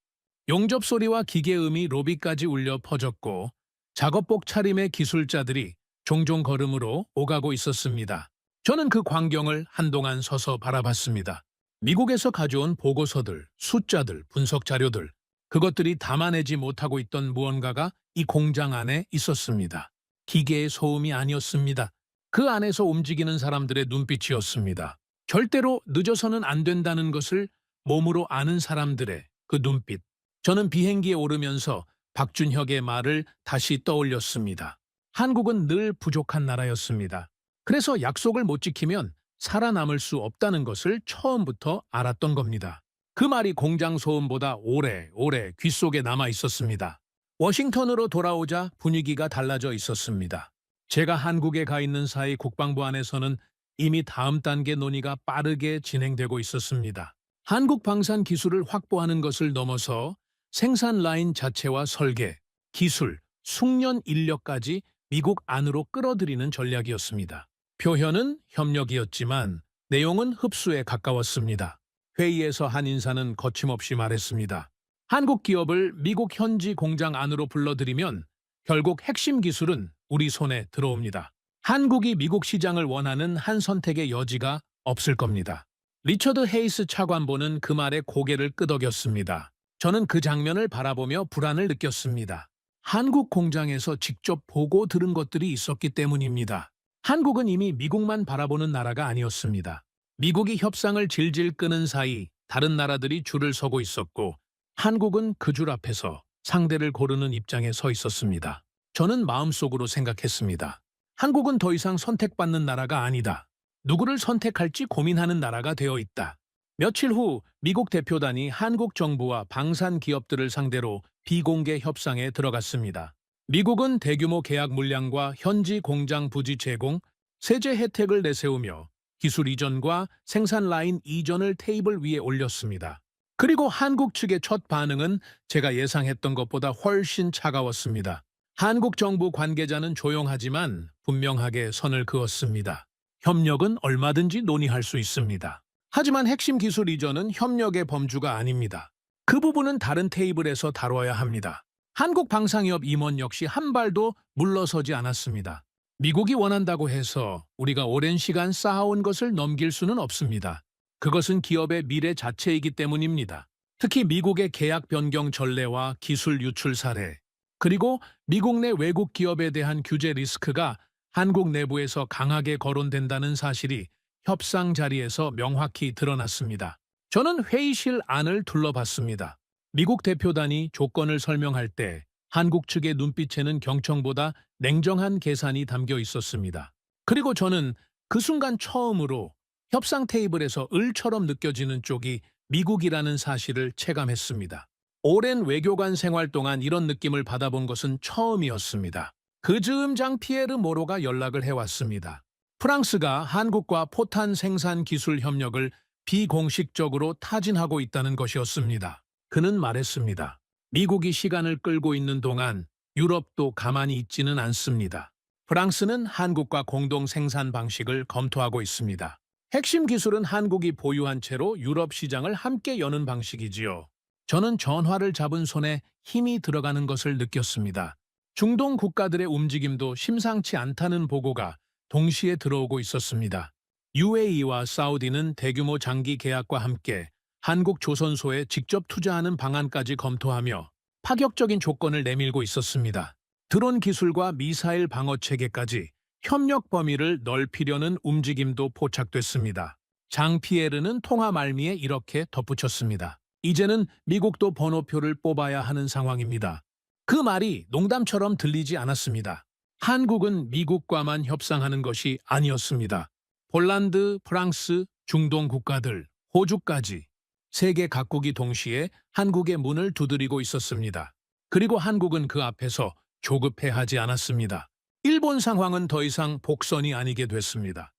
용접 소리와 기계음이 로비까지 울려 퍼졌고 작업복 차림의 기술자들이 종종 걸음으로 오가고 있었습니다. 저는 그 광경을 한동안 서서 바라봤습니다. 미국에서 가져온 보고서들, 숫자들, 분석 자료들, 그것들이 담아내지 못하고 있던 무언가가 이 공장 안에 있었습니다. 기계의 소음이 아니었습니다. 그 안에서 움직이는 사람들의 눈빛이었습니다. 절대로 늦어서는 안 된다는 것을 몸으로 아는 사람들의 그 눈빛. 저는 비행기에 오르면서 박준혁의 말을 다시 떠올렸습니다. 한국은 늘 부족한 나라였습니다. 그래서 약속을 못 지키면 살아남을 수 없다는 것을 처음부터 알았던 겁니다. 그 말이 공장 소음보다 오래 귓속에 남아 있었습니다. 워싱턴으로 돌아오자 분위기가 달라져 있었습니다. 제가 한국에 가 있는 사이 국방부 안에서는 이미 다음 단계 논의가 빠르게 진행되고 있었습니다. 한국 방산 기술을 확보하는 것을 넘어서 생산 라인 자체와 설계, 기술, 숙련 인력까지 미국 안으로 끌어들이는 전략이었습니다. 표현은 협력이었지만 내용은 흡수에 가까웠습니다. 회의에서 한 인사는 거침없이 말했습니다. 한국 기업을 미국 현지 공장 안으로 불러들이면 결국 핵심 기술은 우리 손에 들어옵니다. 한국이 미국 시장을 원하는 한 선택의 여지가 없을 겁니다. 리처드 헤이스 차관보는 그 말에 고개를 끄덕였습니다. 저는 그 장면을 바라보며 불안을 느꼈습니다. 한국 공장에서 직접 보고 들은 것들이 있었기 때문입니다. 한국은 이미 미국만 바라보는 나라가 아니었습니다. 미국이 협상을 질질 끄는 사이 다른 나라들이 줄을 서고 있었고 한국은 그 줄 앞에서 상대를 고르는 입장에 서 있었습니다. 저는 마음속으로 생각했습니다. 한국은 더 이상 선택받는 나라가 아니다. 누구를 선택할지 고민하는 나라가 되어 있다. 며칠 후 미국 대표단이 한국 정부와 방산 기업들을 상대로 비공개 협상에 들어갔습니다. 미국은 대규모 계약 물량과 현지 공장 부지 제공, 세제 혜택을 내세우며 기술 이전과 생산 라인 이전을 테이블 위에 올렸습니다. 그리고 한국 측의 첫 반응은 제가 예상했던 것보다 훨씬 차가웠습니다. 한국 정부 관계자는 조용하지만 분명하게 선을 그었습니다. 협력은 얼마든지 논의할 수 있습니다. 하지만 핵심 기술 이전은 협력의 범주가 아닙니다. 그 부분은 다른 테이블에서 다뤄야 합니다. 한국 방산기업 임원 역시 한 발도 물러서지 않았습니다. 미국이 원한다고 해서 우리가 오랜 시간 쌓아온 것을 넘길 수는 없습니다. 그것은 기업의 미래 자체이기 때문입니다. 특히 미국의 계약 변경 전례와 기술 유출 사례, 그리고 미국 내 외국 기업에 대한 규제 리스크가 한국 내부에서 강하게 거론된다는 사실이 협상 자리에서 명확히 드러났습니다. 저는 회의실 안을 둘러봤습니다. 미국 대표단이 조건을 설명할 때 한국 측의 눈빛에는 경청보다 냉정한 계산이 담겨 있었습니다. 그리고 저는 그 순간 처음으로 협상 테이블에서 을처럼 느껴지는 쪽이 미국이라는 사실을 체감했습니다. 오랜 외교관 생활 동안 이런 느낌을 받아본 것은 처음이었습니다. 그 즈음 장 피에르 모로가 연락을 해왔습니다. 프랑스가 한국과 포탄 생산 기술 협력을 비공식적으로 타진하고 있다는 것이었습니다. 그는 말했습니다. 미국이 시간을 끌고 있는 동안 유럽도 가만히 있지는 않습니다. 프랑스는 한국과 공동 생산 방식을 검토하고 있습니다. 핵심 기술은 한국이 보유한 채로 유럽 시장을 함께 여는 방식이지요. 저는 전화를 잡은 손에 힘이 들어가는 것을 느꼈습니다. 중동 국가들의 움직임도 심상치 않다는 보고가 동시에 들어오고 있었습니다. UAE와 사우디는 대규모 장기 계약과 함께 한국 조선소에 직접 투자하는 방안까지 검토하며 파격적인 조건을 내밀고 있었습니다. 드론 기술과 미사일 방어 체계까지 협력 범위를 넓히려는 움직임도 포착됐습니다. 장 피에르는 통화 말미에 이렇게 덧붙였습니다. 이제는 미국도 번호표를 뽑아야 하는 상황입니다. 그 말이 농담처럼 들리지 않았습니다. 한국은 미국과만 협상하는 것이 아니었습니다. 폴란드, 프랑스, 중동 국가들, 호주까지 세계 각국이 동시에 한국의 문을 두드리고 있었습니다. 그리고 한국은 그 앞에서 조급해하지 않았습니다. 일본 상황은 더 이상 복선이 아니게 됐습니다.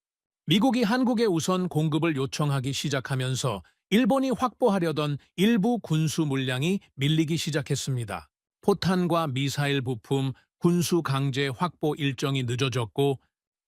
미국이 한국에 우선 공급을 요청하기 시작하면서 일본이 확보하려던 일부 군수 물량이 밀리기 시작했습니다. 포탄과 미사일 부품, 군수 강제 확보 일정이 늦어졌고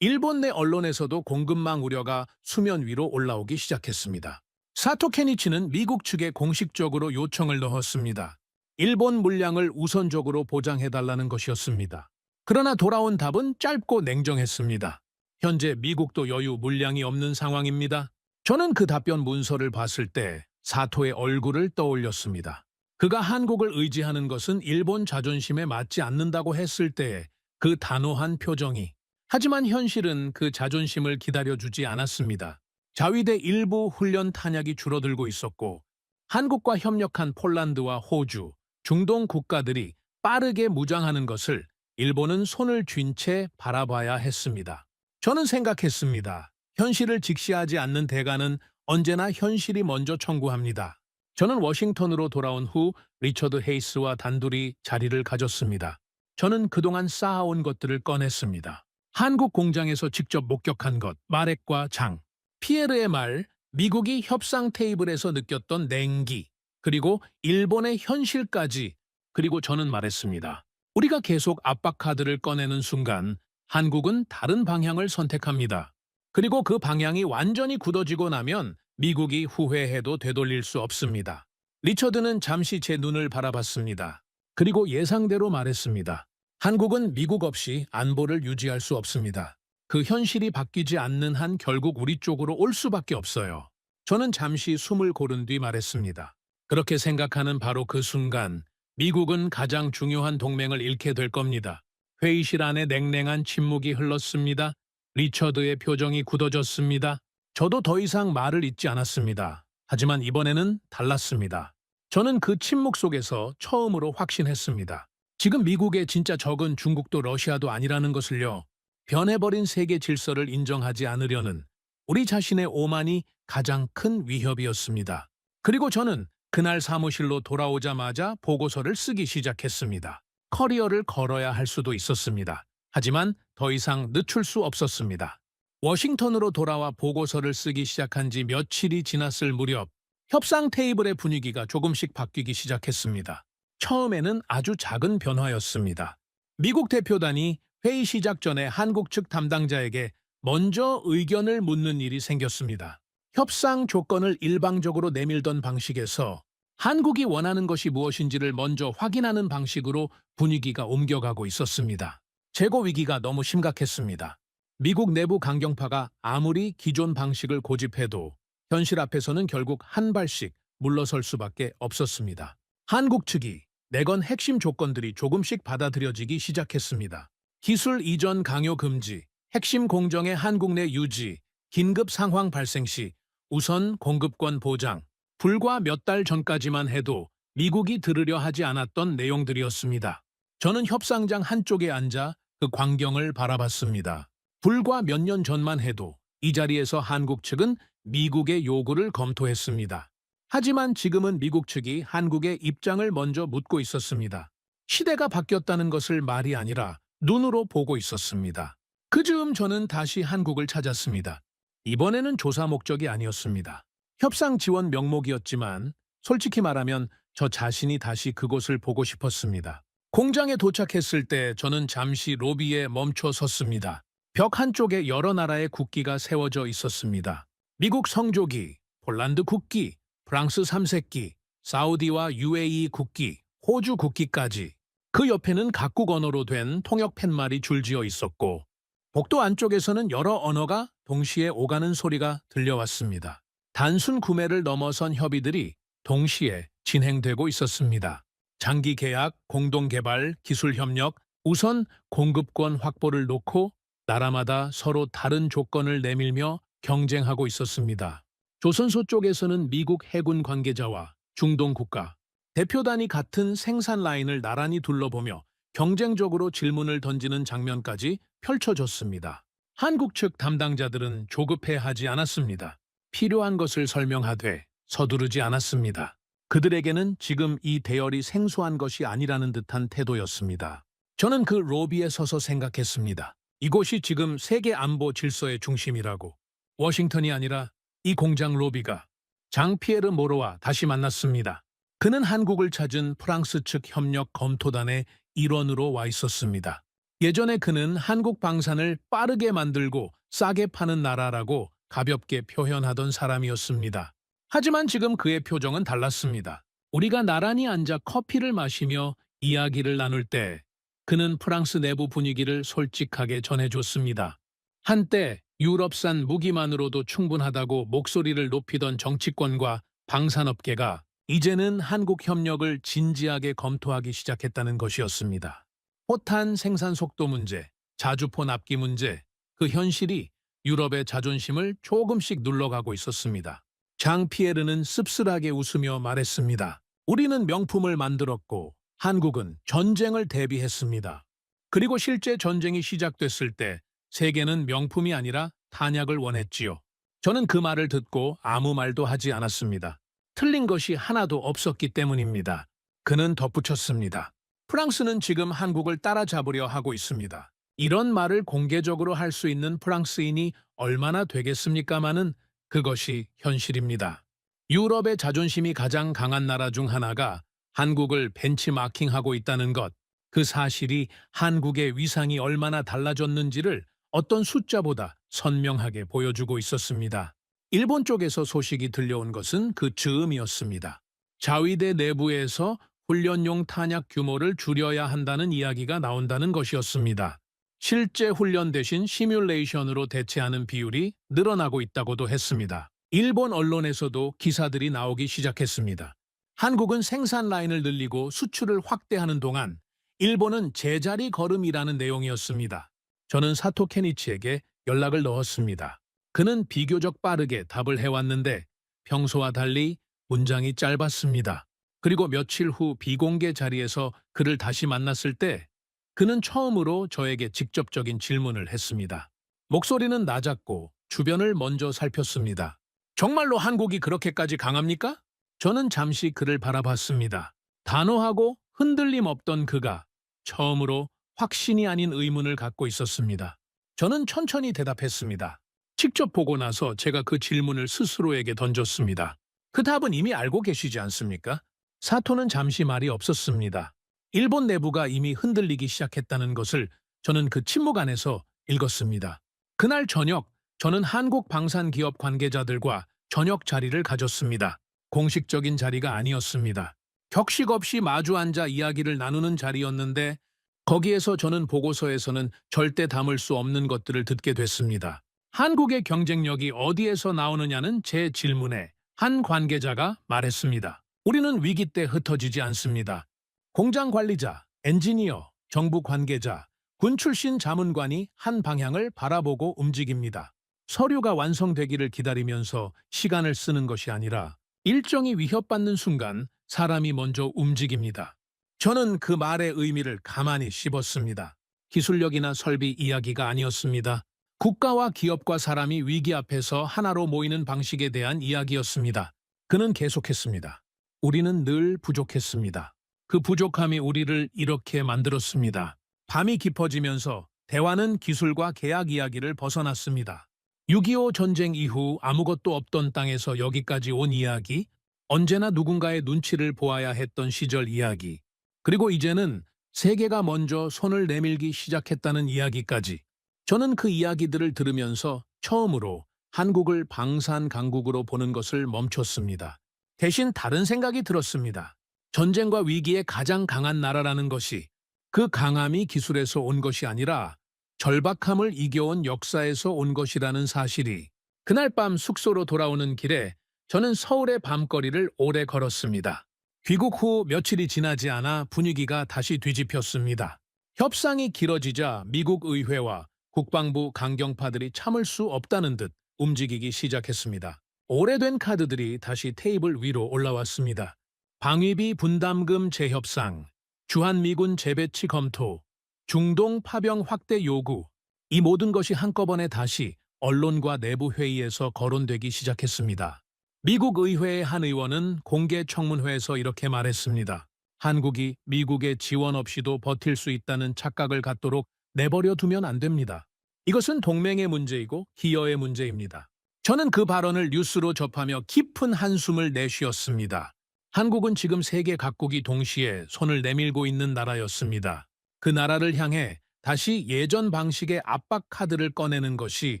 일본 내 언론에서도 공급망 우려가 수면 위로 올라오기 시작했습니다. 사토 케니치는 미국 측에 공식적으로 요청을 넣었습니다. 일본 물량을 우선적으로 보장해달라는 것이었습니다. 그러나 돌아온 답은 짧고 냉정했습니다. 현재 미국도 여유 물량이 없는 상황입니다. 저는 그 답변 문서를 봤을 때 사토의 얼굴을 떠올렸습니다. 그가 한국을 의지하는 것은 일본 자존심에 맞지 않는다고 했을 때의 그 단호한 표정이, 하지만 현실은 그 자존심을 기다려주지 않았습니다. 자위대 일부 훈련 탄약이 줄어들고 있었고 한국과 협력한 폴란드와 호주, 중동 국가들이 빠르게 무장하는 것을 일본은 손을 쥔 채 바라봐야 했습니다. 저는 생각했습니다. 현실을 직시하지 않는 대가는 언제나 현실이 먼저 청구합니다. 저는 워싱턴으로 돌아온 후 리처드 헤이스와 단둘이 자리를 가졌습니다. 저는 그동안 쌓아온 것들을 꺼냈습니다. 한국 공장에서 직접 목격한 것, 마렉과 장, 피에르의 말, 미국이 협상 테이블에서 느꼈던 냉기, 그리고 일본의 현실까지, 그리고 저는 말했습니다. 우리가 계속 압박 카드를 꺼내는 순간 한국은 다른 방향을 선택합니다. 그리고 그 방향이 완전히 굳어지고 나면 미국이 후회해도 되돌릴 수 없습니다. 리처드는 잠시 제 눈을 바라봤습니다. 그리고 예상대로 말했습니다. 한국은 미국 없이 안보를 유지할 수 없습니다. 그 현실이 바뀌지 않는 한 결국 우리 쪽으로 올 수밖에 없어요. 저는 잠시 숨을 고른 뒤 말했습니다. 그렇게 생각하는 바로 그 순간 미국은 가장 중요한 동맹을 잃게 될 겁니다. 회의실 안에 냉랭한 침묵이 흘렀습니다. 리처드의 표정이 굳어졌습니다. 저도 더 이상 말을 잇지 않았습니다. 하지만 이번에는 달랐습니다. 저는 그 침묵 속에서 처음으로 확신했습니다. 지금 미국의 진짜 적은 중국도 러시아도 아니라는 것을요. 변해버린 세계 질서를 인정하지 않으려는 우리 자신의 오만이 가장 큰 위협이었습니다. 그리고 저는 그날 사무실로 돌아오자마자 보고서를 쓰기 시작했습니다. 커리어를 걸어야 할 수도 있었습니다. 하지만 더 이상 늦출 수 없었습니다. 워싱턴으로 돌아와 보고서를 쓰기 시작한 지 며칠이 지났을 무렵 협상 테이블의 분위기가 조금씩 바뀌기 시작했습니다. 처음에는 아주 작은 변화였습니다. 미국 대표단이 회의 시작 전에 한국 측 담당자에게 먼저 의견을 묻는 일이 생겼습니다. 협상 조건을 일방적으로 내밀던 방식에서 한국이 원하는 것이 무엇인지를 먼저 확인하는 방식으로 분위기가 옮겨가고 있었습니다. 재고 위기가 너무 심각했습니다. 미국 내부 강경파가 아무리 기존 방식을 고집해도 현실 앞에서는 결국 한 발씩 물러설 수밖에 없었습니다. 한국 측이 내건 핵심 조건들이 조금씩 받아들여지기 시작했습니다. 기술 이전 강요 금지, 핵심 공정의 한국 내 유지, 긴급 상황 발생 시 우선 공급권 보장, 불과 몇 달 전까지만 해도 미국이 들으려 하지 않았던 내용들이었습니다. 저는 협상장 한쪽에 앉아 그 광경을 바라봤습니다. 불과 몇 년 전만 해도 이 자리에서 한국 측은 미국의 요구를 검토했습니다. 하지만 지금은 미국 측이 한국의 입장을 먼저 묻고 있었습니다. 시대가 바뀌었다는 것을 말이 아니라 눈으로 보고 있었습니다. 그 즈음 저는 다시 한국을 찾았습니다. 이번에는 조사 목적이 아니었습니다. 협상 지원 명목이었지만 솔직히 말하면 저 자신이 다시 그곳을 보고 싶었습니다. 공장에 도착했을 때 저는 잠시 로비에 멈춰 섰습니다. 벽 한쪽에 여러 나라의 국기가 세워져 있었습니다. 미국 성조기, 폴란드 국기, 프랑스 3색기, 사우디와 UAE 국기, 호주 국기까지. 그 옆에는 각국 언어로 된 통역 팻말이 줄지어 있었고 복도 안쪽에서는 여러 언어가 동시에 오가는 소리가 들려왔습니다. 단순 구매를 넘어선 협의들이 동시에 진행되고 있었습니다. 장기 계약, 공동 개발, 기술 협력, 우선 공급권 확보를 놓고 나라마다 서로 다른 조건을 내밀며 경쟁하고 있었습니다. 조선소 쪽에서는 미국 해군 관계자와 중동 국가, 대표단이 같은 생산 라인을 나란히 둘러보며 경쟁적으로 질문을 던지는 장면까지 펼쳐졌습니다. 한국 측 담당자들은 조급해하지 않았습니다. 필요한 것을 설명하되 서두르지 않았습니다. 그들에게는 지금 이 대열이 생소한 것이 아니라는 듯한 태도였습니다. 저는 그 로비에 서서 생각했습니다. 이곳이 지금 세계 안보 질서의 중심이라고. 워싱턴이 아니라 이 공장 로비가 장피에르 모로와 다시 만났습니다. 그는 한국을 찾은 프랑스 측 협력 검토단의 일원으로 와 있었습니다. 예전에 그는 한국 방산을 빠르게 만들고 싸게 파는 나라라고 가볍게 표현하던 사람이었습니다. 하지만 지금 그의 표정은 달랐습니다. 우리가 나란히 앉아 커피를 마시며 이야기를 나눌 때 그는 프랑스 내부 분위기를 솔직하게 전해줬습니다. 한때 유럽산 무기만으로도 충분하다고 목소리를 높이던 정치권과 방산업계가 이제는 한국 협력을 진지하게 검토하기 시작했다는 것이었습니다. 포탄 생산 속도 문제, 자주포 납기 문제, 그 현실이 유럽의 자존심을 조금씩 눌러가고 있었습니다. 장 피에르는 씁쓸하게 웃으며 말했습니다. 우리는 명품을 만들었고 한국은 전쟁을 대비했습니다. 그리고 실제 전쟁이 시작됐을 때 세계는 명품이 아니라 탄약을 원했지요. 저는 그 말을 듣고 아무 말도 하지 않았습니다. 틀린 것이 하나도 없었기 때문입니다. 그는 덧붙였습니다. 프랑스는 지금 한국을 따라잡으려 하고 있습니다. 이런 말을 공개적으로 할 수 있는 프랑스인이 얼마나 되겠습니까마는 그것이 현실입니다. 유럽의 자존심이 가장 강한 나라 중 하나가 한국을 벤치마킹하고 있다는 것, 그 사실이 한국의 위상이 얼마나 달라졌는지를 어떤 숫자보다 선명하게 보여주고 있었습니다. 일본 쪽에서 소식이 들려온 것은 그 즈음이었습니다. 자위대 내부에서 훈련용 탄약 규모를 줄여야 한다는 이야기가 나온다는 것이었습니다. 실제 훈련 대신 시뮬레이션으로 대체하는 비율이 늘어나고 있다고도 했습니다. 일본 언론에서도 기사들이 나오기 시작했습니다. 한국은 생산 라인을 늘리고 수출을 확대하는 동안 일본은 제자리 걸음이라는 내용이었습니다. 저는 사토 케니치에게 연락을 넣었습니다. 그는 비교적 빠르게 답을 해왔는데 평소와 달리 문장이 짧았습니다. 그리고 며칠 후 비공개 자리에서 그를 다시 만났을 때 그는 처음으로 저에게 직접적인 질문을 했습니다. 목소리는 낮았고 주변을 먼저 살폈습니다. 정말로 한국이 그렇게까지 강합니까? 저는 잠시 그를 바라봤습니다. 단호하고 흔들림 없던 그가 처음으로 확신이 아닌 의문을 갖고 있었습니다. 저는 천천히 대답했습니다. 직접 보고 나서 제가 그 질문을 스스로에게 던졌습니다. 그 답은 이미 알고 계시지 않습니까? 사토는 잠시 말이 없었습니다. 일본 내부가 이미 흔들리기 시작했다는 것을 저는 그 침묵 안에서 읽었습니다. 그날 저녁 저는 한국 방산기업 관계자들과 저녁 자리를 가졌습니다. 공식적인 자리가 아니었습니다. 격식 없이 마주 앉아 이야기를 나누는 자리였는데 거기에서 저는 보고서에서는 절대 담을 수 없는 것들을 듣게 됐습니다. 한국의 경쟁력이 어디에서 나오느냐는 제 질문에 한 관계자가 말했습니다. 우리는 위기 때 흩어지지 않습니다. 공장 관리자, 엔지니어, 정부 관계자, 군 출신 자문관이 한 방향을 바라보고 움직입니다. 서류가 완성되기를 기다리면서 시간을 쓰는 것이 아니라 일정이 위협받는 순간 사람이 먼저 움직입니다. 저는 그 말의 의미를 가만히 씹었습니다. 기술력이나 설비 이야기가 아니었습니다. 국가와 기업과 사람이 위기 앞에서 하나로 모이는 방식에 대한 이야기였습니다. 그는 계속했습니다. 우리는 늘 부족했습니다. 그 부족함이 우리를 이렇게 만들었습니다. 밤이 깊어지면서 대화는 기술과 계약 이야기를 벗어났습니다. 6.25 전쟁 이후 아무것도 없던 땅에서 여기까지 온 이야기, 언제나 누군가의 눈치를 보아야 했던 시절 이야기, 그리고 이제는 세계가 먼저 손을 내밀기 시작했다는 이야기까지. 저는 그 이야기들을 들으면서 처음으로 한국을 방산 강국으로 보는 것을 멈췄습니다. 대신 다른 생각이 들었습니다. 전쟁과 위기에 가장 강한 나라라는 것이 그 강함이 기술에서 온 것이 아니라 절박함을 이겨온 역사에서 온 것이라는 사실이. 그날 밤 숙소로 돌아오는 길에 저는 서울의 밤거리를 오래 걸었습니다. 귀국 후 며칠이 지나지 않아 분위기가 다시 뒤집혔습니다. 협상이 길어지자 미국 의회와 국방부 강경파들이 참을 수 없다는 듯 움직이기 시작했습니다. 오래된 카드들이 다시 테이블 위로 올라왔습니다. 방위비 분담금 재협상, 주한미군 재배치 검토, 중동 파병 확대 요구, 이 모든 것이 한꺼번에 다시 언론과 내부 회의에서 거론되기 시작했습니다. 미국 의회의 한 의원은 공개 청문회에서 이렇게 말했습니다. 한국이 미국의 지원 없이도 버틸 수 있다는 착각을 갖도록 내버려 두면 안 됩니다. 이것은 동맹의 문제이고 기여의 문제입니다. 저는 그 발언을 뉴스로 접하며 깊은 한숨을 내쉬었습니다. 한국은 지금 세계 각국이 동시에 손을 내밀고 있는 나라였습니다. 그 나라를 향해 다시 예전 방식의 압박 카드를 꺼내는 것이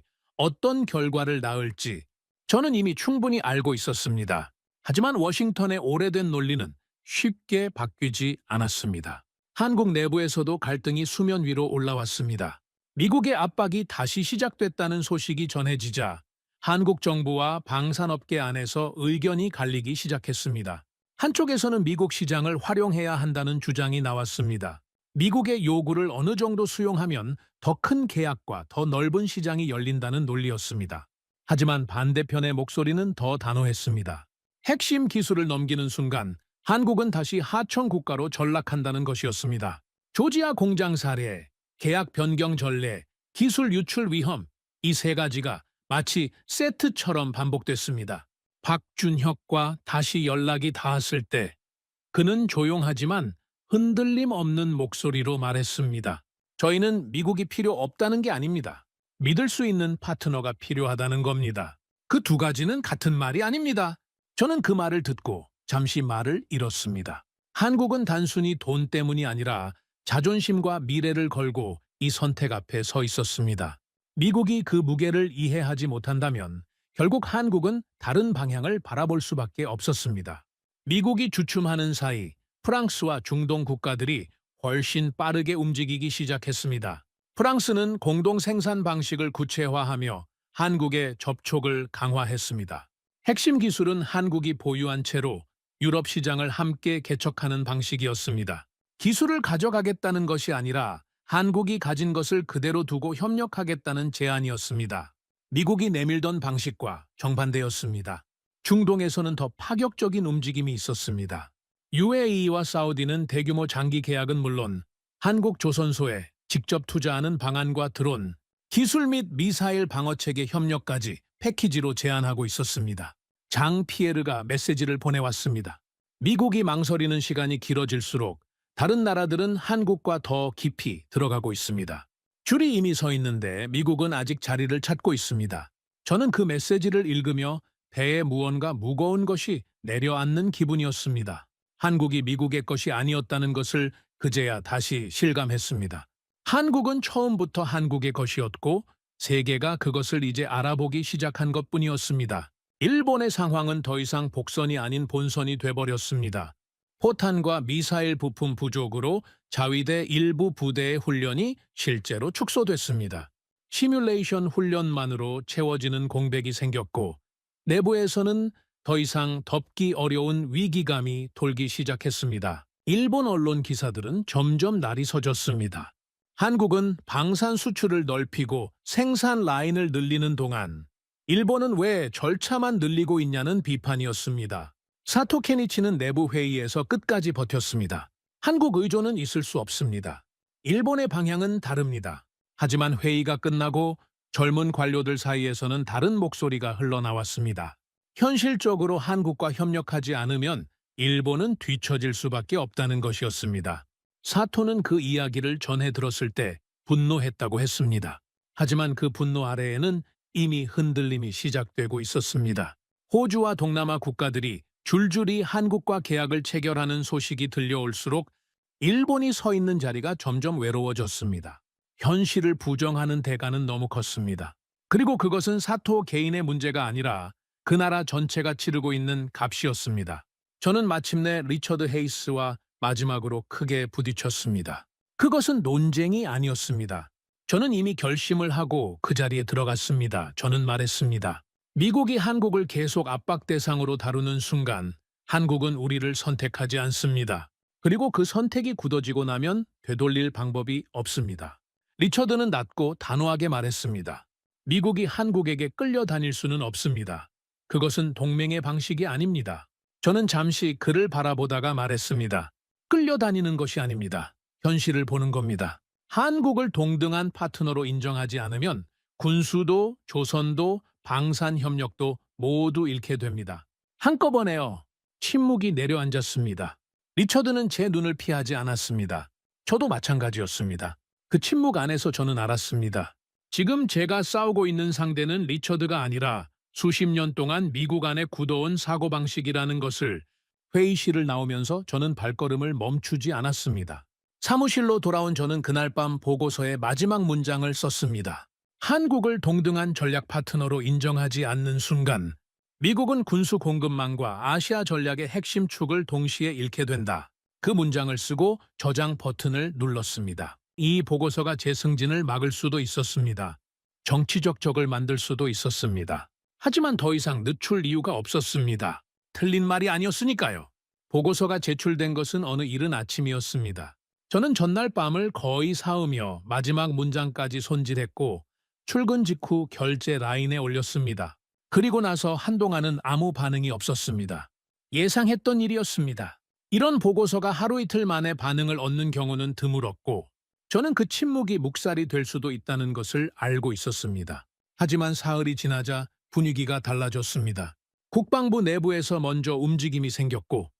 어떤 결과를 낳을지 저는 이미 충분히 알고 있었습니다. 하지만 워싱턴의 오래된 논리는 쉽게 바뀌지 않았습니다. 한국 내부에서도 갈등이 수면 위로 올라왔습니다. 미국의 압박이 다시 시작됐다는 소식이 전해지자 한국 정부와 방산업계 안에서 의견이 갈리기 시작했습니다. 한쪽에서는 미국 시장을 활용해야 한다는 주장이 나왔습니다. 미국의 요구를 어느 정도 수용하면 더 큰 계약과 더 넓은 시장이 열린다는 논리였습니다. 하지만 반대편의 목소리는 더 단호했습니다. 핵심 기술을 넘기는 순간 한국은 다시 하청 국가로 전락한다는 것이었습니다. 조지아 공장 사례, 계약 변경 전례, 기술 유출 위험, 이 세 가지가 마치 세트처럼 반복됐습니다. 박준혁과 다시 연락이 닿았을 때 그는 조용하지만 흔들림 없는 목소리로 말했습니다. 저희는 미국이 필요 없다는 게 아닙니다. 믿을 수 있는 파트너가 필요하다는 겁니다. 그 두 가지는 같은 말이 아닙니다. 저는 그 말을 듣고 잠시 말을 잃었습니다. 한국은 단순히 돈 때문이 아니라 자존심과 미래를 걸고 이 선택 앞에 서 있었습니다. 미국이 그 무게를 이해하지 못한다면 결국 한국은 다른 방향을 바라볼 수밖에 없었습니다. 미국이 주춤하는 사이 프랑스와 중동 국가들이 훨씬 빠르게 움직이기 시작했습니다. 프랑스는 공동 생산 방식을 구체화하며 한국의 접촉을 강화했습니다. 핵심 기술은 한국이 보유한 채로 유럽 시장을 함께 개척하는 방식이었습니다. 기술을 가져가겠다는 것이 아니라 한국이 가진 것을 그대로 두고 협력하겠다는 제안이었습니다. 미국이 내밀던 방식과 정반대였습니다. 중동에서는 더 파격적인 움직임이 있었습니다. UAE와 사우디는 대규모 장기 계약은 물론 한국 조선소에 직접 투자하는 방안과 드론, 기술 및 미사일 방어체계 협력까지 패키지로 제안하고 있었습니다. 장 피에르가 메시지를 보내왔습니다. 미국이 망설이는 시간이 길어질수록 다른 나라들은 한국과 더 깊이 들어가고 있습니다. 줄이 이미 서 있는데 미국은 아직 자리를 찾고 있습니다. 저는 그 메시지를 읽으며 배에 무언가 무거운 것이 내려앉는 기분이었습니다. 한국이 미국의 것이 아니었다는 것을 그제야 다시 실감했습니다. 한국은 처음부터 한국의 것이었고 세계가 그것을 이제 알아보기 시작한 것뿐이었습니다. 일본의 상황은 더 이상 복선이 아닌 본선이 돼버렸습니다. 포탄과 미사일 부품 부족으로 자위대 일부 부대의 훈련이 실제로 축소됐습니다. 시뮬레이션 훈련만으로 채워지는 공백이 생겼고 내부에서는 더 이상 덮기 어려운 위기감이 돌기 시작했습니다. 일본 언론 기사들은 점점 날이 서졌습니다. 한국은 방산 수출을 넓히고 생산 라인을 늘리는 동안 일본은 왜 절차만 늘리고 있냐는 비판이었습니다. 사토 케니치는 내부 회의에서 끝까지 버텼습니다. 한국 의존은 있을 수 없습니다. 일본의 방향은 다릅니다. 하지만 회의가 끝나고 젊은 관료들 사이에서는 다른 목소리가 흘러나왔습니다. 현실적으로 한국과 협력하지 않으면 일본은 뒤처질 수밖에 없다는 것이었습니다. 사토는 그 이야기를 전해 들었을 때 분노했다고 했습니다. 하지만 그 분노 아래에는 이미 흔들림이 시작되고 있었습니다. 호주와 동남아 국가들이 줄줄이 한국과 계약을 체결하는 소식이 들려올수록 일본이 서 있는 자리가 점점 외로워졌습니다. 현실을 부정하는 대가는 너무 컸습니다. 그리고 그것은 사토 개인의 문제가 아니라 그 나라 전체가 치르고 있는 값이었습니다. 저는 마침내 리처드 헤이스와 마지막으로 크게 부딪혔습니다. 그것은 논쟁이 아니었습니다. 저는 이미 결심을 하고 그 자리에 들어갔습니다. 저는 말했습니다. 미국이 한국을 계속 압박 대상으로 다루는 순간 한국은 우리를 선택하지 않습니다. 그리고 그 선택이 굳어지고 나면 되돌릴 방법이 없습니다. 리처드는 낮고 단호하게 말했습니다. 미국이 한국에게 끌려다닐 수는 없습니다. 그것은 동맹의 방식이 아닙니다. 저는 잠시 그를 바라보다가 말했습니다. 끌려다니는 것이 아닙니다. 현실을 보는 겁니다. 한국을 동등한 파트너로 인정하지 않으면 군수도 조선도 방산협력도 모두 잃게 됩니다. 한꺼번에요. 침묵이 내려앉았습니다. 리처드는 제 눈을 피하지 않았습니다. 저도 마찬가지였습니다. 그 침묵 안에서 저는 알았습니다. 지금 제가 싸우고 있는 상대는 리처드가 아니라 수십 년 동안 미국 안에 굳어온 사고방식이라는 것을. 회의실을 나오면서 저는 발걸음을 멈추지 않았습니다. 사무실로 돌아온 저는 그날 밤 보고서의 마지막 문장을 썼습니다. 한국을 동등한 전략 파트너로 인정하지 않는 순간 미국은 군수 공급망과 아시아 전략의 핵심 축을 동시에 잃게 된다. 그 문장을 쓰고 저장 버튼을 눌렀습니다. 이 보고서가 제 승진을 막을 수도 있었습니다. 정치적 적을 만들 수도 있었습니다. 하지만 더 이상 늦출 이유가 없었습니다. 틀린 말이 아니었으니까요. 보고서가 제출된 것은 어느 이른 아침이었습니다. 저는 전날 밤을 거의 사으며 마지막 문장까지 손질했고 출근 직후 결제 라인에 올렸습니다. 그리고 나서 한동안은 아무 반응이 없었습니다. 예상했던 일이었습니다. 이런 보고서가 하루 이틀 만에 반응을 얻는 경우는 드물었고 저는 그 침묵이 묵살이 될 수도 있다는 것을 알고 있었습니다. 하지만 사흘이 지나자 분위기가 달라졌습니다. 국방부 내부에서 먼저 움직임이 생겼고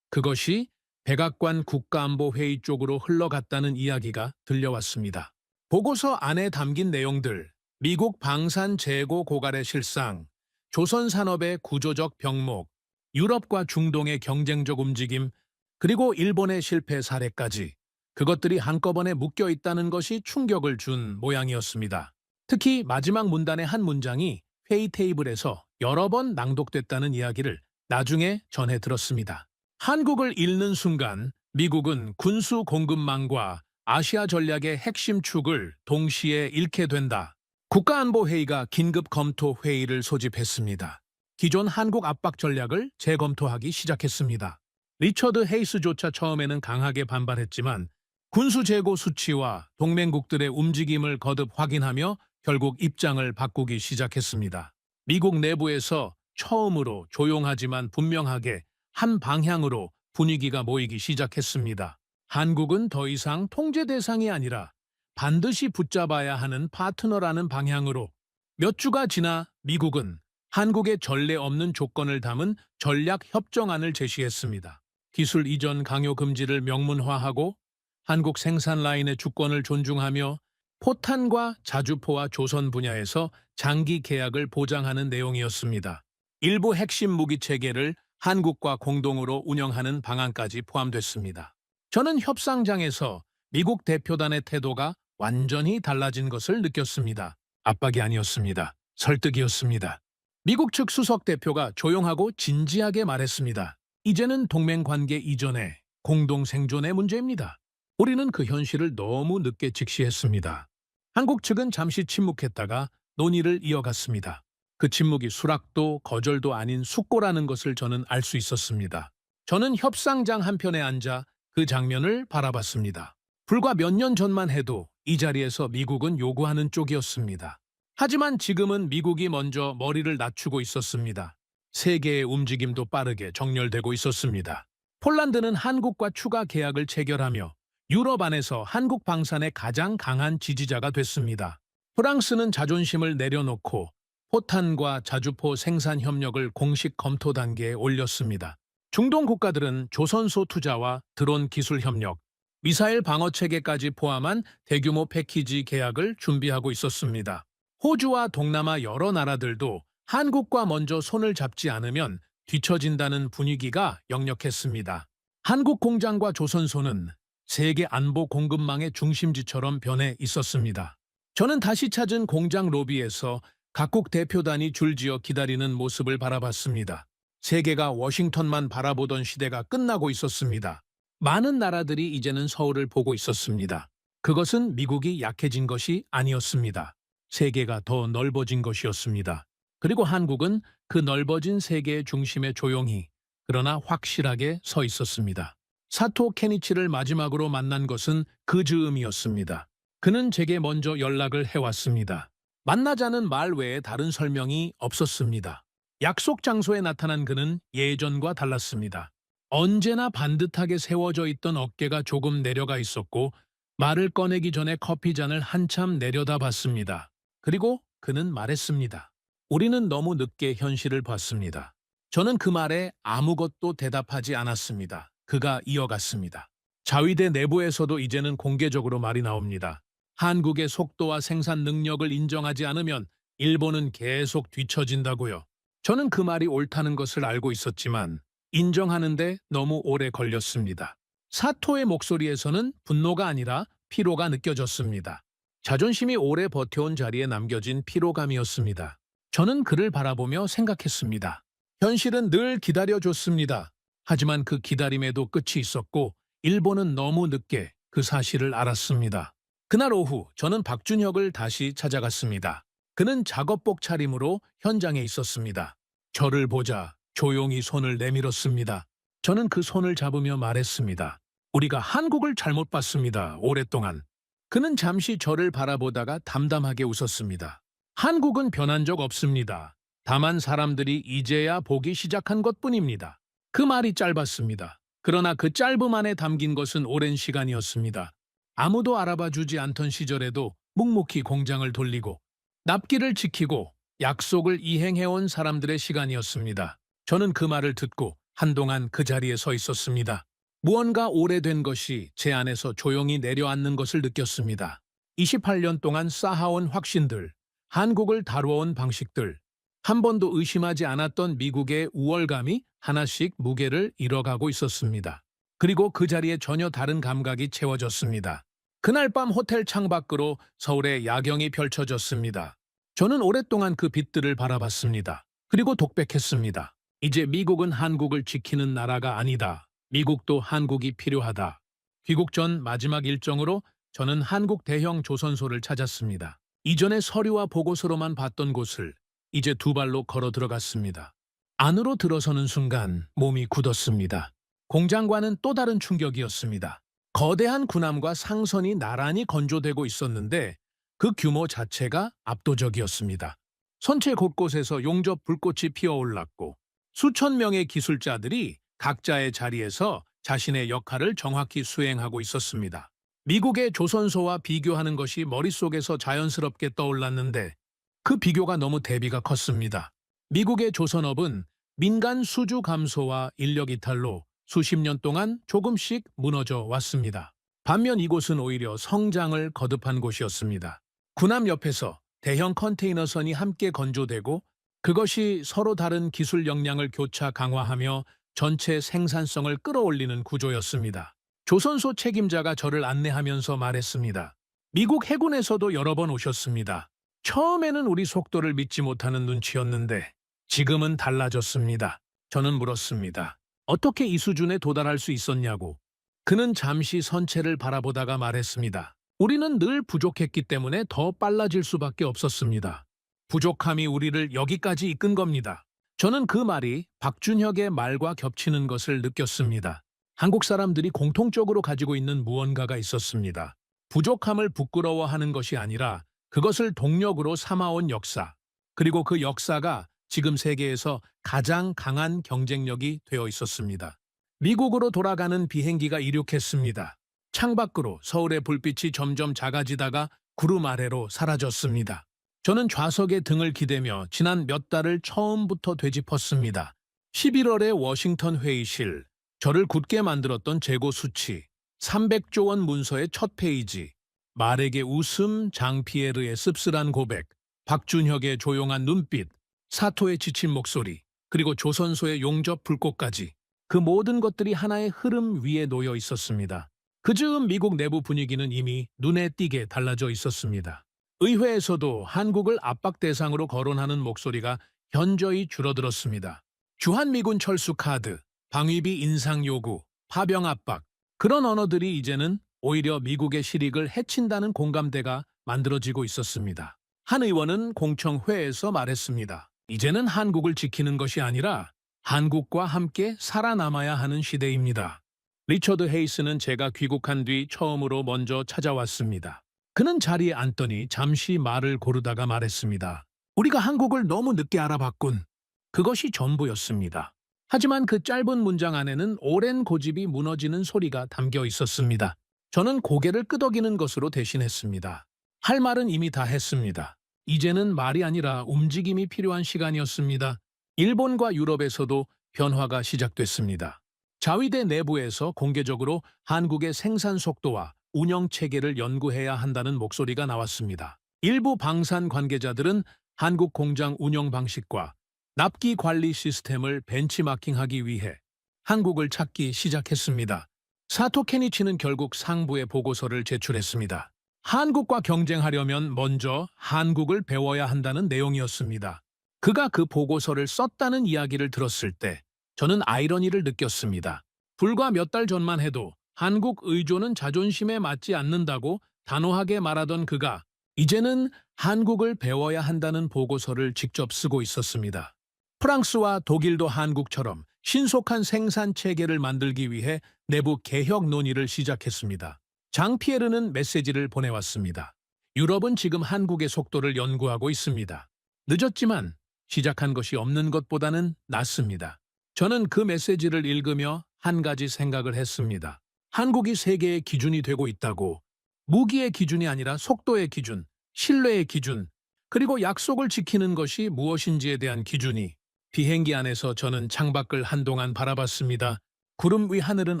그것이 백악관 국가안보회의 쪽으로 흘러갔다는 이야기가 들려왔습니다. 보고서 안에 담긴 내용들, 미국 방산 재고 고갈의 실상, 조선 산업의 구조적 병목, 유럽과 중동의 경쟁적 움직임, 그리고 일본의 실패 사례까지 그것들이 한꺼번에 묶여 있다는 것이 충격을 준 모양이었습니다. 특히 마지막 문단의 한 문장이 회의 테이블에서 여러 번 낭독됐다는 이야기를 나중에 전해 들었습니다. 한국을 잃는 순간 미국은 군수 공급망과 아시아 전략의 핵심 축을 동시에 잃게 된다. 국가안보회의가 긴급 검토 회의를 소집했습니다. 기존 한국 압박 전략을 재검토하기 시작했습니다. 리처드 헤이스조차 처음에는 강하게 반발했지만 군수 재고 수치와 동맹국들의 움직임을 거듭 확인하며 결국 입장을 바꾸기 시작했습니다. 미국 내부에서 처음으로 조용하지만 분명하게 한 방향으로 분위기가 모이기 시작했습니다. 한국은 더 이상 통제 대상이 아니라 반드시 붙잡아야 하는 파트너라는 방향으로. 몇 주가 지나 미국은 한국의 전례 없는 조건을 담은 전략 협정안을 제시했습니다. 기술 이전 강요 금지를 명문화하고 한국 생산 라인의 주권을 존중하며 포탄과 자주포와 조선 분야에서 장기 계약을 보장하는 내용이었습니다. 일부 핵심 무기 체계를 한국과 공동으로 운영하는 방안까지 포함됐습니다. 저는 협상장에서 미국 대표단의 태도가 완전히 달라진 것을 느꼈습니다. 압박이 아니었습니다. 설득이었습니다. 미국 측 수석 대표가 조용하고 진지하게 말했습니다. 이제는 동맹 관계 이전에 공동 생존의 문제입니다. 우리는 그 현실을 너무 늦게 직시했습니다. 한국 측은 잠시 침묵했다가 논의를 이어갔습니다. 그 침묵이 수락도 거절도 아닌 숙고라는 것을 저는 알 수 있었습니다. 저는 협상장 한편에 앉아 그 장면을 바라봤습니다. 불과 몇 년 전만 해도 이 자리에서 미국은 요구하는 쪽이었습니다. 하지만 지금은 미국이 먼저 머리를 낮추고 있었습니다. 세계의 움직임도 빠르게 정렬되고 있었습니다. 폴란드는 한국과 추가 계약을 체결하며 유럽 안에서 한국 방산의 가장 강한 지지자가 됐습니다. 프랑스는 자존심을 내려놓고 포탄과 자주포 생산 협력을 공식 검토 단계에 올렸습니다. 중동 국가들은 조선소 투자와 드론 기술 협력, 미사일 방어 체계까지 포함한 대규모 패키지 계약을 준비하고 있었습니다. 호주와 동남아 여러 나라들도 한국과 먼저 손을 잡지 않으면 뒤처진다는 분위기가 역력했습니다. 한국 공장과 조선소는 세계 안보 공급망의 중심지처럼 변해 있었습니다. 저는 다시 찾은 공장 로비에서 각국 대표단이 줄지어 기다리는 모습을 바라봤습니다. 세계가 워싱턴만 바라보던 시대가 끝나고 있었습니다. 많은 나라들이 이제는 서울을 보고 있었습니다. 그것은 미국이 약해진 것이 아니었습니다. 세계가 더 넓어진 것이었습니다. 그리고 한국은 그 넓어진 세계의 중심에 조용히 그러나 확실하게 서 있었습니다. 사토 케니치를 마지막으로 만난 것은 그 즈음이었습니다. 그는 제게 먼저 연락을 해왔습니다. 만나자는 말 외에 다른 설명이 없었습니다. 약속 장소에 나타난 그는 예전과 달랐습니다. 언제나 반듯하게 세워져 있던 어깨가 조금 내려가 있었고 말을 꺼내기 전에 커피잔을 한참 내려다봤습니다. 그리고 그는 말했습니다. 우리는 너무 늦게 현실을 봤습니다. 저는 그 말에 아무것도 대답하지 않았습니다. 그가 이어갔습니다. 자위대 내부에서도 이제는 공개적으로 말이 나옵니다. 한국의 속도와 생산 능력을 인정하지 않으면 일본은 계속 뒤처진다고요. 저는 그 말이 옳다는 것을 알고 있었지만 인정하는데 너무 오래 걸렸습니다. 사토의 목소리에서는 분노가 아니라 피로가 느껴졌습니다. 자존심이 오래 버텨온 자리에 남겨진 피로감이었습니다. 저는 그를 바라보며 생각했습니다. 현실은 늘 기다려줬습니다. 하지만 그 기다림에도 끝이 있었고 일본은 너무 늦게 그 사실을 알았습니다. 그날 오후 저는 박준혁을 다시 찾아갔습니다. 그는 작업복 차림으로 현장에 있었습니다. 저를 보자 조용히 손을 내밀었습니다. 저는 그 손을 잡으며 말했습니다. 우리가 한국을 잘못 봤습니다. 오랫동안. 그는 잠시 저를 바라보다가 담담하게 웃었습니다. 한국은 변한 적 없습니다. 다만 사람들이 이제야 보기 시작한 것뿐입니다. 그 말이 짧았습니다. 그러나 그 짧음 안에 담긴 것은 오랜 시간이었습니다. 아무도 알아봐 주지 않던 시절에도 묵묵히 공장을 돌리고 납기를 지키고 약속을 이행해온 사람들의 시간이었습니다. 저는 그 말을 듣고 한동안 그 자리에 서 있었습니다. 무언가 오래된 것이 제 안에서 조용히 내려앉는 것을 느꼈습니다. 28년 동안 쌓아온 확신들, 한국을 다루어온 방식들, 한 번도 의심하지 않았던 미국의 우월감이 하나씩 무게를 잃어가고 있었습니다. 그리고 그 자리에 전혀 다른 감각이 채워졌습니다. 그날 밤 호텔 창밖으로 서울의 야경이 펼쳐졌습니다. 저는 오랫동안 그 빛들을 바라봤습니다. 그리고 독백했습니다. 이제 미국은 한국을 지키는 나라가 아니다. 미국도 한국이 필요하다. 귀국 전 마지막 일정으로 저는 한국 대형 조선소를 찾았습니다. 이전에 서류와 보고서로만 봤던 곳을 이제 두 발로 걸어 들어갔습니다. 안으로 들어서는 순간 몸이 굳었습니다. 공장과는 또 다른 충격이었습니다. 거대한 군함과 상선이 나란히 건조되고 있었는데 그 규모 자체가 압도적이었습니다. 선체 곳곳에서 용접 불꽃이 피어올랐고 수천 명의 기술자들이 각자의 자리에서 자신의 역할을 정확히 수행하고 있었습니다. 미국의 조선소와 비교하는 것이 머릿속에서 자연스럽게 떠올랐는데 그 비교가 너무 대비가 컸습니다. 미국의 조선업은 민간 수주 감소와 인력 이탈로 수십 년 동안 조금씩 무너져 왔습니다. 반면 이곳은 오히려 성장을 거듭한 곳이었습니다. 군함 옆에서 대형 컨테이너선이 함께 건조되고 그것이 서로 다른 기술 역량을 교차 강화하며 전체 생산성을 끌어올리는 구조였습니다. 조선소 책임자가 저를 안내하면서 말했습니다. 미국 해군에서도 여러 번 오셨습니다. 처음에는 우리 속도를 믿지 못하는 눈치였는데 지금은 달라졌습니다. 저는 물었습니다. 어떻게 이 수준에 도달할 수 있었냐고. 그는 잠시 선체를 바라보다가 말했습니다. 우리는 늘 부족했기 때문에 더 빨라질 수밖에 없었습니다. 부족함이 우리를 여기까지 이끈 겁니다. 저는 그 말이 박준혁의 말과 겹치는 것을 느꼈습니다. 한국 사람들이 공통적으로 가지고 있는 무언가가 있었습니다. 부족함을 부끄러워하는 것이 아니라 그것을 동력으로 삼아온 역사, 그리고 그 역사가 지금 세계에서 가장 강한 경쟁력이 되어 있었습니다. 미국으로 돌아가는 비행기가 이륙했습니다. 창밖으로 서울의 불빛이 점점 작아지다가 구름 아래로 사라졌습니다. 저는 좌석에 등을 기대며 지난 몇 달을 처음부터 되짚었습니다. 11월의 워싱턴 회의실, 저를 굳게 만들었던 재고 수치, 300조 원 문서의 첫 페이지, 말에게 웃음, 장피에르의 씁쓸한 고백, 박준혁의 조용한 눈빛, 사토의 지친 목소리, 그리고 조선소의 용접 불꽃까지 그 모든 것들이 하나의 흐름 위에 놓여 있었습니다. 그 즈음 미국 내부 분위기는 이미 눈에 띄게 달라져 있었습니다. 의회에서도 한국을 압박 대상으로 거론하는 목소리가 현저히 줄어들었습니다. 주한미군 철수 카드, 방위비 인상 요구, 파병 압박, 그런 언어들이 이제는 오히려 미국의 실익을 해친다는 공감대가 만들어지고 있었습니다. 한 의원은 공청회에서 말했습니다. 이제는 한국을 지키는 것이 아니라 한국과 함께 살아남아야 하는 시대입니다. 리처드 헤이스는 제가 귀국한 뒤 처음으로 먼저 찾아왔습니다. 그는 자리에 앉더니 잠시 말을 고르다가 말했습니다. 우리가 한국을 너무 늦게 알아봤군. 그것이 전부였습니다. 하지만 그 짧은 문장 안에는 오랜 고집이 무너지는 소리가 담겨 있었습니다. 저는 고개를 끄덕이는 것으로 대신했습니다. 할 말은 이미 다 했습니다. 이제는 말이 아니라 움직임이 필요한 시간이었습니다. 일본과 유럽에서도 변화가 시작됐습니다. 자위대 내부에서 공개적으로 한국의 생산 속도와 운영 체계를 연구해야 한다는 목소리가 나왔습니다. 일부 방산 관계자들은 한국 공장 운영 방식과 납기 관리 시스템을 벤치마킹하기 위해 한국을 찾기 시작했습니다. 사토 케니치는 결국 상부에 보고서를 제출했습니다. 한국과 경쟁하려면 먼저 한국을 배워야 한다는 내용이었습니다. 그가 그 보고서를 썼다는 이야기를 들었을 때 저는 아이러니를 느꼈습니다. 불과 몇 달 전만 해도 한국 의존은 자존심에 맞지 않는다고 단호하게 말하던 그가 이제는 한국을 배워야 한다는 보고서를 직접 쓰고 있었습니다. 프랑스와 독일도 한국처럼 신속한 생산 체계를 만들기 위해 내부 개혁 논의를 시작했습니다. 장 피에르는 메시지를 보내왔습니다. 유럽은 지금 한국의 속도를 연구하고 있습니다. 늦었지만 시작한 것이 없는 것보다는 낫습니다. 저는 그 메시지를 읽으며 한 가지 생각을 했습니다. 한국이 세계의 기준이 되고 있다고. 무기의 기준이 아니라 속도의 기준, 신뢰의 기준, 그리고 약속을 지키는 것이 무엇인지에 대한 기준이. 비행기 안에서 저는 창밖을 한동안 바라봤습니다. 구름 위 하늘은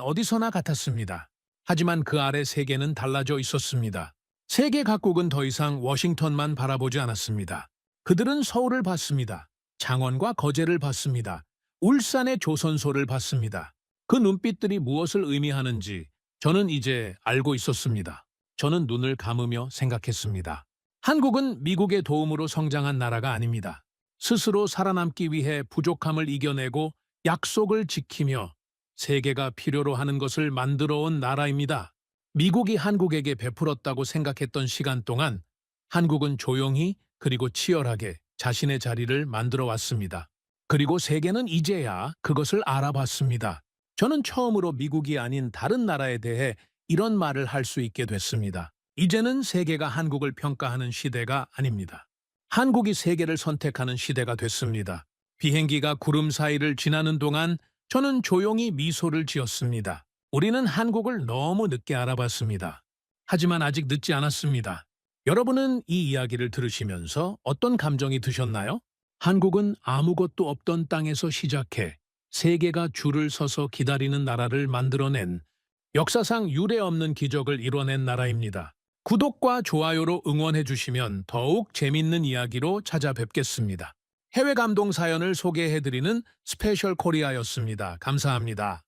어디서나 같았습니다. 하지만 그 아래 세계는 달라져 있었습니다. 세계 각국은 더 이상 워싱턴만 바라보지 않았습니다. 그들은 서울을 봤습니다. 창원과 거제를 봤습니다. 울산의 조선소를 봤습니다. 그 눈빛들이 무엇을 의미하는지 저는 이제 알고 있었습니다. 저는 눈을 감으며 생각했습니다. 한국은 미국의 도움으로 성장한 나라가 아닙니다. 스스로 살아남기 위해 부족함을 이겨내고 약속을 지키며 세계가 필요로 하는 것을 만들어 온 나라입니다. 미국이 한국에게 베풀었다고 생각했던 시간 동안 한국은 조용히 그리고 치열하게 자신의 자리를 만들어 왔습니다. 그리고 세계는 이제야 그것을 알아봤습니다. 저는 처음으로 미국이 아닌 다른 나라에 대해 이런 말을 할 수 있게 됐습니다. 이제는 세계가 한국을 평가하는 시대가 아닙니다. 한국이 세계를 선택하는 시대가 됐습니다. 비행기가 구름 사이를 지나는 동안 저는 조용히 미소를 지었습니다. 우리는 한국을 너무 늦게 알아봤습니다. 하지만 아직 늦지 않았습니다. 여러분은 이 이야기를 들으시면서 어떤 감정이 드셨나요? 한국은 아무것도 없던 땅에서 시작해 세계가 줄을 서서 기다리는 나라를 만들어낸 역사상 유례 없는 기적을 이뤄낸 나라입니다. 구독과 좋아요로 응원해 주시면 더욱 재밌는 이야기로 찾아뵙겠습니다. 해외 감동 사연을 소개해드리는 스페셜 코리아였습니다. 감사합니다.